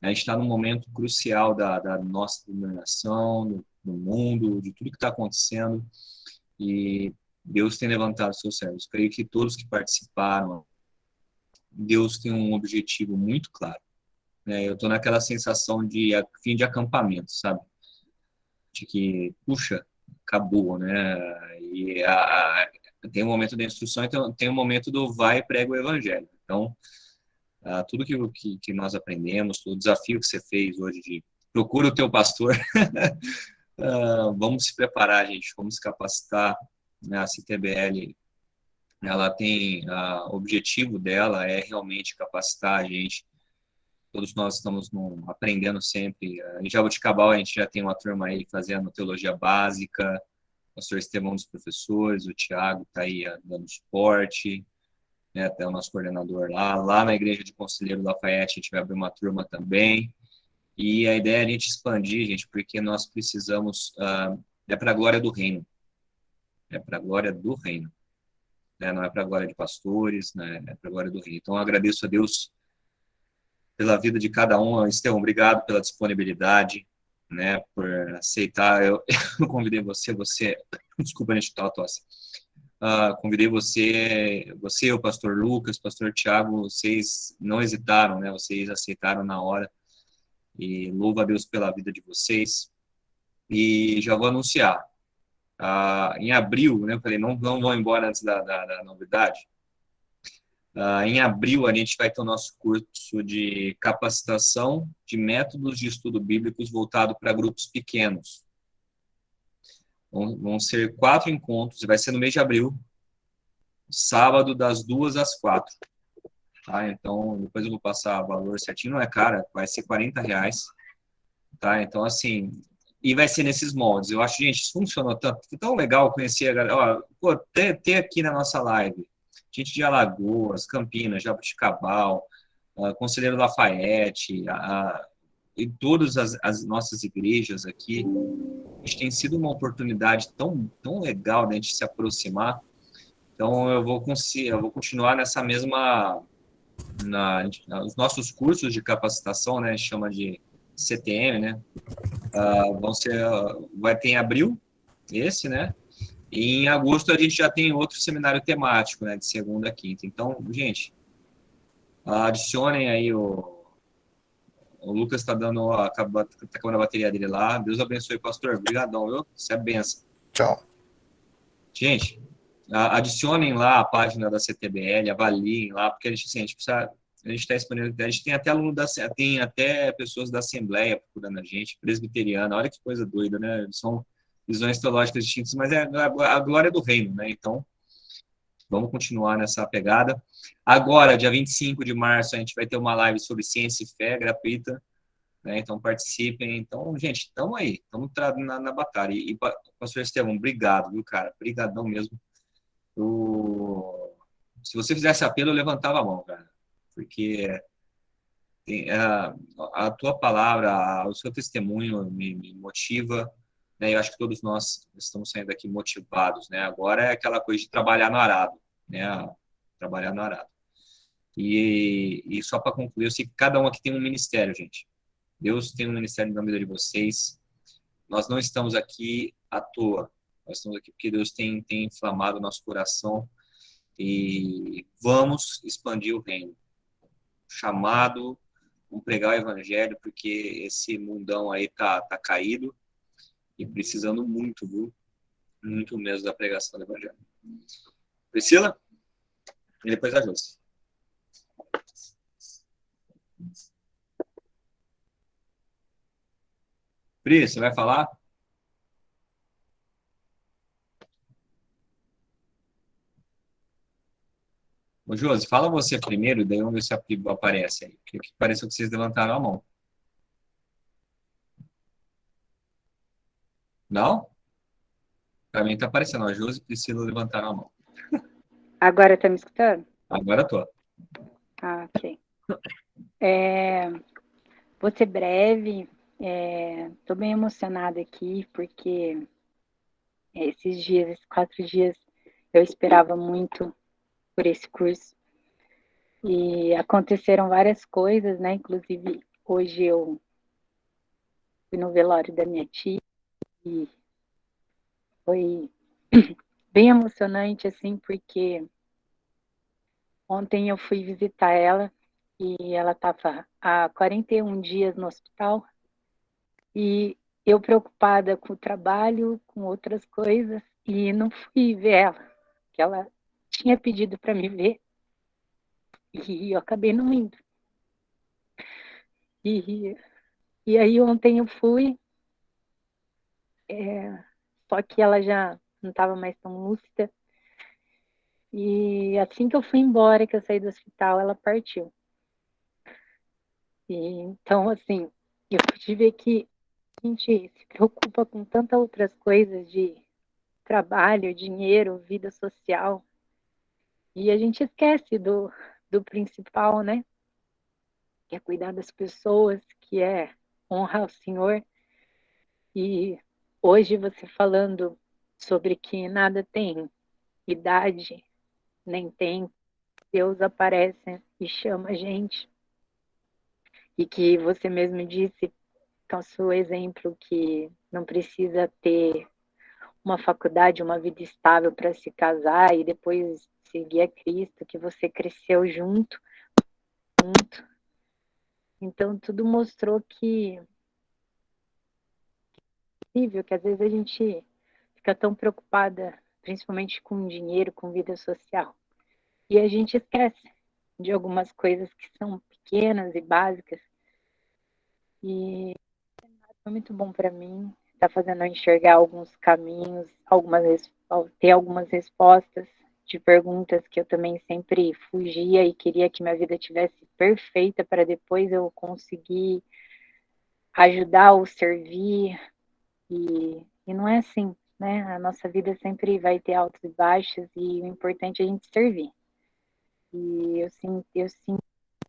A gente está num momento crucial da nossa denominação, do mundo, de tudo que está acontecendo, e Deus tem levantado seus servos. Creio que todos que participaram, Deus tem um objetivo muito claro, né? Eu estou naquela sensação de fim de acampamento, sabe? De que, puxa, acabou, né? E tem um momento da instrução, então tem um momento do vai e prega o evangelho. Então, tudo que nós aprendemos, o desafio que você fez hoje de procura o teu pastor, vamos se preparar, gente, vamos se capacitar, né? A CTBL, ela tem, o objetivo dela é realmente capacitar a gente. Todos nós estamos aprendendo sempre. Em Jaboticabal, a gente já tem uma turma aí fazendo teologia básica, o pastor Estevão dos professores, o Tiago está aí dando suporte, né, até o nosso coordenador lá. Lá na Igreja de Conselheiro Lafayette, a gente vai abrir uma turma também. E a ideia é a gente expandir, gente, porque nós precisamos, é para a glória do reino. É para a glória do reino. Né? Não é para a glória de pastores, né? É para a glória do reino. Então, eu agradeço a Deus pela vida de cada um. Estevão, obrigado pela disponibilidade, né, por aceitar. Eu convidei você, desculpa, gente, tá a tosse. Convidei você, o pastor Lucas, pastor Tiago, vocês não hesitaram, né, vocês aceitaram na hora, e louvo a Deus pela vida de vocês. E já vou anunciar, em abril, né, eu falei, não vão embora antes da novidade. Em abril, a gente vai ter o nosso curso de capacitação de métodos de estudo bíblicos voltado para grupos pequenos. Vão ser 4 encontros, e vai ser no mês de abril, sábado, das 2 às 4. Tá? Então, depois eu vou passar o valor certinho, não é caro, vai ser R$40. Tá? Então, assim, e vai ser nesses moldes. Eu acho, gente, isso funcionou tão legal conhecer a galera. Ó, ter aqui na nossa live gente de Alagoas, Campinas, Jaboticabal, Conselheiro Lafayette, e todas as nossas igrejas aqui. A gente tem sido uma oportunidade tão legal de a gente se aproximar. Então, eu vou continuar nessa mesma... os nossos cursos de capacitação, né, a gente chama de CTM, né, vai ter em abril, esse, né, e em agosto a gente já tem outro seminário temático, né, de segunda a quinta. Então, gente, adicionem aí o Lucas está dando, acabando a bateria dele lá. Deus abençoe, pastor. Obrigadão, viu? Isso é benção. Tchau. Gente, adicionem lá a página da CTBL, avaliem lá, porque a gente precisa, a gente está expandindo, a gente tem até tem até pessoas da Assembleia procurando a gente, presbiteriana, olha que coisa doida, né? São visões teológicas distintas, mas é a glória do reino, né? Então, vamos continuar nessa pegada. Agora, dia 25 de março, a gente vai ter uma live sobre ciência e fé gratuita, né? Então, participem. Então, gente, estamos aí, estamos na batalha. E, pastor Estevão, obrigado, viu, cara? Obrigadão mesmo. Se você fizesse apelo, eu levantava a mão, cara. Porque a tua palavra, o seu testemunho me motiva, né? Eu acho que todos nós estamos saindo aqui motivados, né? Agora é aquela coisa de trabalhar no arado, né? Trabalhar no arado. E só para concluir, eu sei que cada um aqui tem um ministério, gente. Deus tem um ministério na vida de vocês. Nós não estamos aqui à toa. Nós estamos aqui porque Deus tem inflamado o nosso coração e vamos expandir o reino. Chamado, vamos pregar o evangelho, porque esse mundão aí tá caído e precisando muito, viu? Muito mesmo da pregação do evangelho. Priscila? E depois a Josi. Pri, você vai falar? Ô, Josi, fala você primeiro, daí vamos ver se a Pri aparece aí. Porque pareceu que vocês levantaram a mão. Não? Para mim tá aparecendo. A Josi e Priscila levantaram a mão. Agora tá me escutando? Agora tô. Ah, ok. Vou ser breve. Tô bem emocionada aqui, porque esses 4 dias, eu esperava muito por esse curso. E aconteceram várias coisas, né? Inclusive, hoje eu fui no velório da minha tia e foi bem emocionante, assim, porque ontem eu fui visitar ela e ela estava há 41 dias no hospital e eu preocupada com o trabalho, com outras coisas, e não fui ver ela, que ela tinha pedido para me ver e eu acabei não indo. E, e aí ontem eu fui, só que ela já não estava mais tão lúcida, e assim que eu fui embora, que eu saí do hospital, ela partiu. E, então, assim, eu pude ver que a gente se preocupa com tantas outras coisas de trabalho, dinheiro, vida social, e a gente esquece do principal, né? Que é cuidar das pessoas, que é honrar o Senhor. E hoje você falando sobre que nada tem idade, nem tem, Deus aparece e chama a gente. E que você mesmo disse, com o seu exemplo, que não precisa ter uma faculdade, uma vida estável para se casar e depois seguir a Cristo, que você cresceu junto. Então, tudo mostrou que é possível, que às vezes a gente fica tão preocupada, principalmente com dinheiro, com vida social, e a gente esquece de algumas coisas que são pequenas e básicas. E foi muito bom para mim, está fazendo eu enxergar alguns caminhos, ter algumas respostas de perguntas que eu também sempre fugia e queria que minha vida tivesse perfeita para depois eu conseguir ajudar ou servir. E não é assim, né? A nossa vida sempre vai ter altos e baixos e o importante é a gente servir. E eu sinto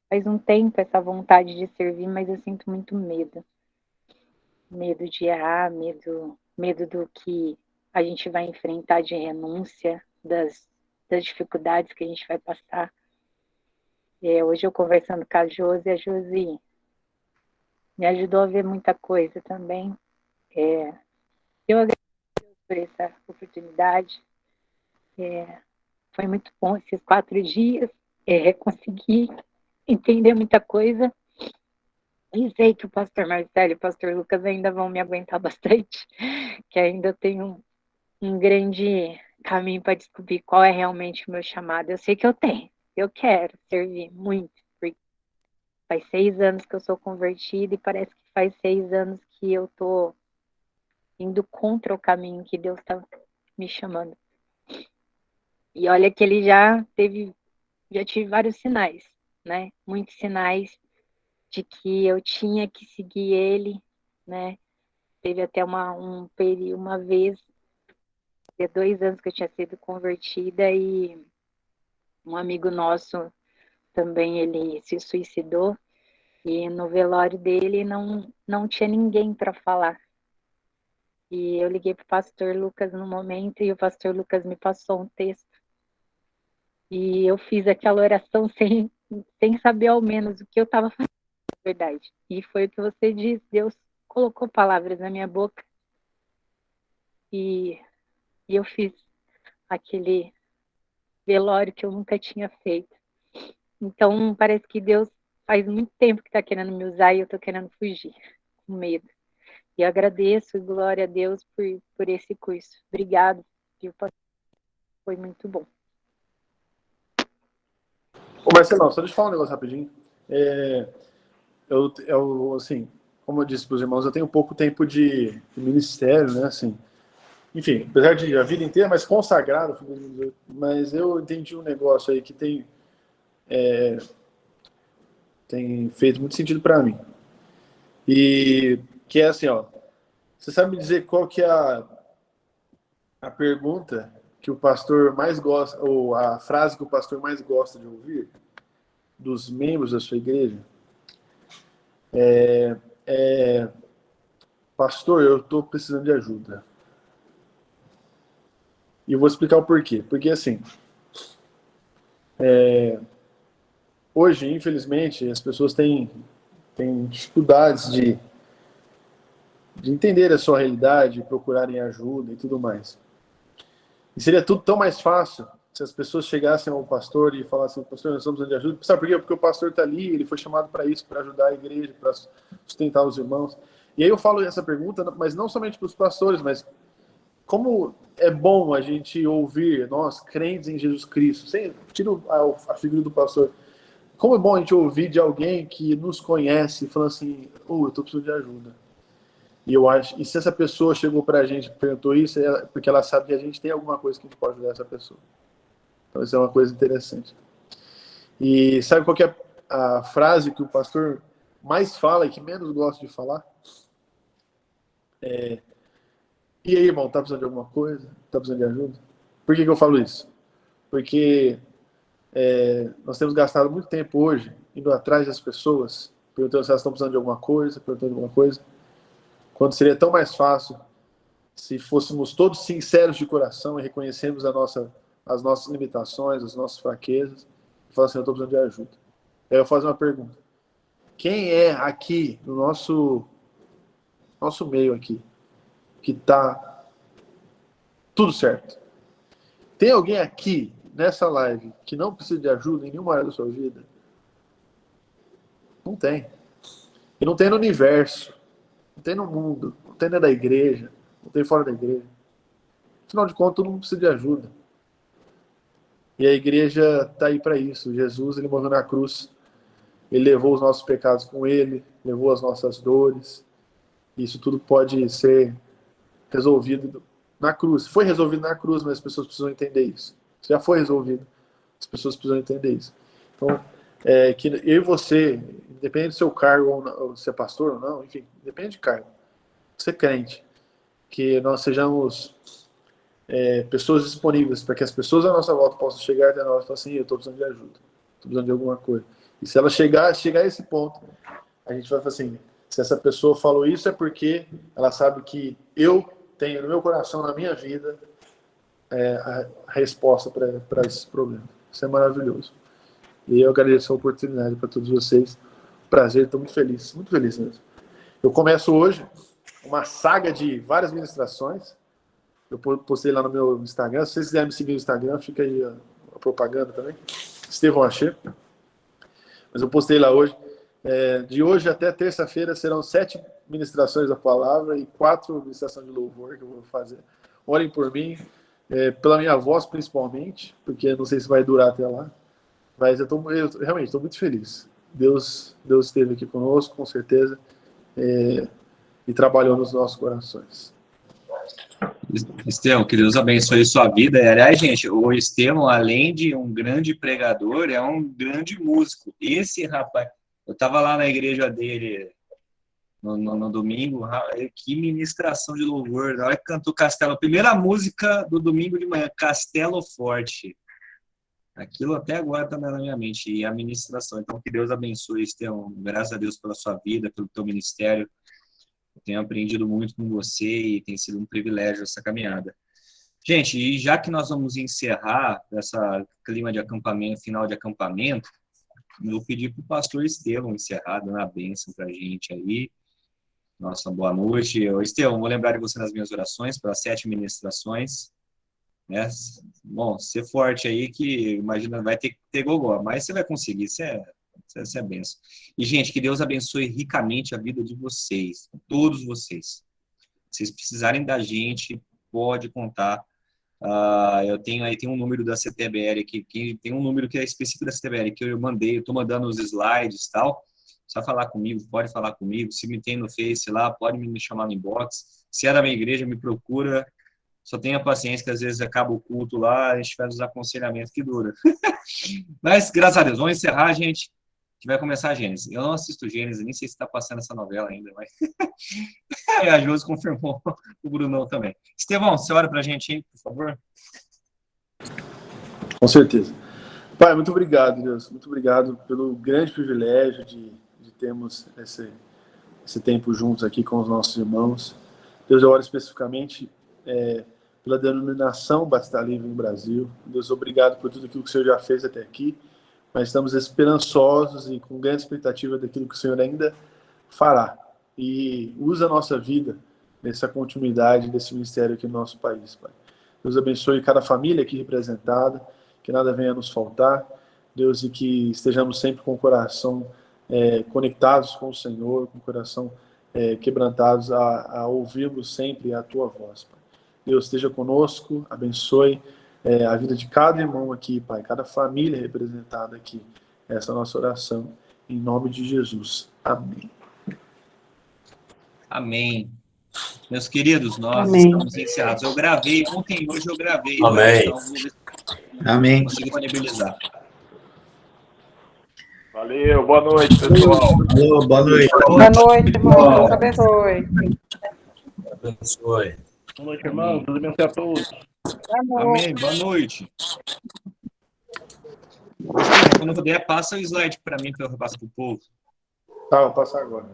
faz um tempo essa vontade de servir, mas eu sinto muito medo. Medo de errar, medo do que a gente vai enfrentar de renúncia, das dificuldades que a gente vai passar. Hoje eu conversando com a Josi me ajudou a ver muita coisa também. Eu agradeço por essa oportunidade. Foi muito bom esses 4 dias. Consegui entender muita coisa. E sei que o pastor Marcelo e o pastor Lucas ainda vão me aguentar bastante, que ainda tenho um grande caminho para descobrir qual é realmente o meu chamado. Eu sei que eu tenho, eu quero servir muito, porque faz 6 anos que eu sou convertida e parece que faz 6 anos que eu estou indo contra o caminho que Deus está me chamando. E olha que ele já tive vários sinais, né? Muitos sinais de que eu tinha que seguir ele, né? Teve até uma vez, há 2 anos que eu tinha sido convertida e um amigo nosso também, ele se suicidou e no velório dele não tinha ninguém para falar. E eu liguei para o pastor Lucas no momento e o pastor Lucas me passou um texto. E eu fiz aquela oração sem saber ao menos o que eu estava fazendo, na verdade. E foi o que você disse, Deus colocou palavras na minha boca. E eu fiz aquele velório que eu nunca tinha feito. Então, parece que Deus faz muito tempo que está querendo me usar e eu estou querendo fugir, com medo. E eu agradeço, glória a Deus, por esse curso. Obrigado, viu, pastor? Foi muito bom. Ô, Marcelão, só deixa eu falar um negócio rapidinho. Assim, como eu disse para os irmãos, eu tenho pouco tempo de ministério, né, assim. Enfim, apesar de a vida inteira, mas consagrado, mas eu entendi um negócio aí que tem feito muito sentido para mim. E que é assim, ó, Você sabe me dizer qual que é a pergunta que o pastor mais gosta, ou a frase que o pastor mais gosta de ouvir dos membros da sua igreja? Pastor, eu estou precisando de ajuda. E eu vou explicar o porquê. Porque, assim, hoje, infelizmente, as pessoas têm dificuldades de entender a sua realidade, procurarem ajuda e tudo mais. E seria tudo tão mais fácil se as pessoas chegassem ao pastor e falassem: pastor, nós estamos precisando de ajuda. Sabe por quê? Porque o pastor está ali, ele foi chamado para isso, para ajudar a igreja, para sustentar os irmãos. E aí eu falo essa pergunta, mas não somente para os pastores, mas como é bom a gente ouvir, nós, crentes em Jesus Cristo, tira a figura do pastor, como é bom a gente ouvir de alguém que nos conhece, falando assim: eu estou precisando de ajuda. E eu acho, e se essa pessoa chegou pra gente e perguntou isso, é porque ela sabe que a gente tem alguma coisa que a gente pode ajudar essa pessoa. Então isso é uma coisa interessante. E sabe qual que é a frase que o pastor mais fala e que menos gosta de falar? E aí, irmão, tá precisando de alguma coisa? Tá precisando de ajuda? Por que eu falo isso? Porque nós temos gastado muito tempo hoje indo atrás das pessoas, perguntando se elas estão precisando de alguma coisa, quando seria tão mais fácil se fôssemos todos sinceros de coração e reconhecemos as nossas limitações, as nossas fraquezas, e falar assim: eu estou precisando de ajuda. Aí eu faço uma pergunta: quem é aqui no nosso meio aqui que está tudo certo? Tem alguém aqui nessa live que não precisa de ajuda em nenhuma área da sua vida? Não tem. E não tem no universo, não tem no mundo, não tem dentro da igreja, não tem fora da igreja. Afinal de contas, todo mundo precisa de ajuda. E a igreja está aí para isso. Jesus, ele morreu na cruz, ele levou os nossos pecados com ele, levou as nossas dores. Isso tudo pode ser resolvido na cruz. Foi resolvido na cruz, mas as pessoas precisam entender isso. Já foi resolvido, as pessoas precisam entender isso. Então, que eu e você, independente do seu cargo, ou se é pastor ou não, enfim, depende de cargo. Você é crente, que nós sejamos pessoas disponíveis para que as pessoas à nossa volta possam chegar até nós e falar assim: eu estou precisando de ajuda, estou precisando de alguma coisa. E se ela chegar a esse ponto, a gente vai falar assim: se essa pessoa falou isso é porque ela sabe que eu tenho no meu coração, na minha vida, a resposta para esses problemas. Isso é maravilhoso. E eu agradeço a oportunidade para todos vocês. Prazer, estou muito feliz mesmo. Eu começo hoje uma saga de várias ministrações. Eu postei lá no meu Instagram. Se vocês quiserem me seguir no Instagram, fica aí a propaganda também. Estevão Achê. Mas eu postei lá hoje. De hoje até terça-feira serão 7 ministrações da palavra e 4 ministrações de louvor que eu vou fazer. Orem por mim, pela minha voz principalmente, porque eu não sei se vai durar até lá. Mas eu realmente estou muito feliz. Deus esteve aqui conosco, com certeza, e trabalhou nos nossos corações. Estevão, que Deus abençoe sua vida. E, aliás, gente, o Estevão, além de um grande pregador, é um grande músico. Esse rapaz, eu estava lá na igreja dele no domingo, que ministração de louvor. Na hora que cantou Castelo, a primeira música do domingo de manhã, Castelo Forte. Aquilo até agora está na minha mente, e a ministração. Então, que Deus abençoe, Estevão. Graças a Deus pela sua vida, pelo teu ministério. Eu tenho aprendido muito com você e tem sido um privilégio essa caminhada. Gente, e já que nós vamos encerrar essa clima de acampamento, final de acampamento, eu pedi para o pastor Estevão encerrar, dando a bênção para a gente aí. Nossa, boa noite. Estevão, vou lembrar de você nas minhas orações para as 7 ministrações. Né? Bom, ser forte aí, que imagina, vai ter que ter gogó, mas você vai conseguir, isso é benção. E, gente, que Deus abençoe ricamente a vida de vocês, todos vocês. Se vocês precisarem da gente, pode contar. Eu tenho um número da CTBR aqui, tem um número que é específico da CTBR, que eu mandei, eu estou mandando os slides e tal. Só falar comigo, pode falar comigo. Se me tem no Face lá, pode me chamar no inbox. Se é da minha igreja, me procura. Só tenha paciência, que às vezes acaba o culto lá, a gente faz os aconselhamentos que dura. Mas, graças a Deus, vamos encerrar, gente. que vai começar a Gênesis. Eu não assisto Gênesis, nem sei se está passando essa novela ainda, mas a Josi confirmou, o Brunão também. Estevão, você ora para a gente aí, por favor? Com certeza. Pai, muito obrigado, Deus. Muito obrigado pelo grande privilégio de termos esse tempo juntos aqui com os nossos irmãos. Deus, eu oro especificamente pela denominação Batista Livre no Brasil. Deus, obrigado por tudo aquilo que o Senhor já fez até aqui, mas estamos esperançosos e com grande expectativa daquilo que o Senhor ainda fará. E usa a nossa vida nessa continuidade desse ministério aqui no nosso país, Pai. Deus abençoe cada família aqui representada, que nada venha nos faltar, Deus, e que estejamos sempre com o coração conectados com o Senhor, com o coração quebrantados a ouvirmos sempre a Tua voz, Pai. Deus, esteja conosco, abençoe a vida de cada irmão aqui, Pai, cada família representada aqui. Essa é a nossa oração, em nome de Jesus. Amém. Amém. Meus queridos, nós Amém. estamos encerrados. Eu gravei, ontem e hoje eu gravei. Amém. Então, vou ver se Amém. consigo disponibilizar. Valeu, boa noite, pessoal. Alô, boa noite. Boa noite, irmão. Deus abençoe. Abençoe. Boa noite, irmão. Tudo bem a todos. Amém. Boa noite. Quando puder, passa o slide para mim, para eu repassar para o povo. Tá, vou passar agora.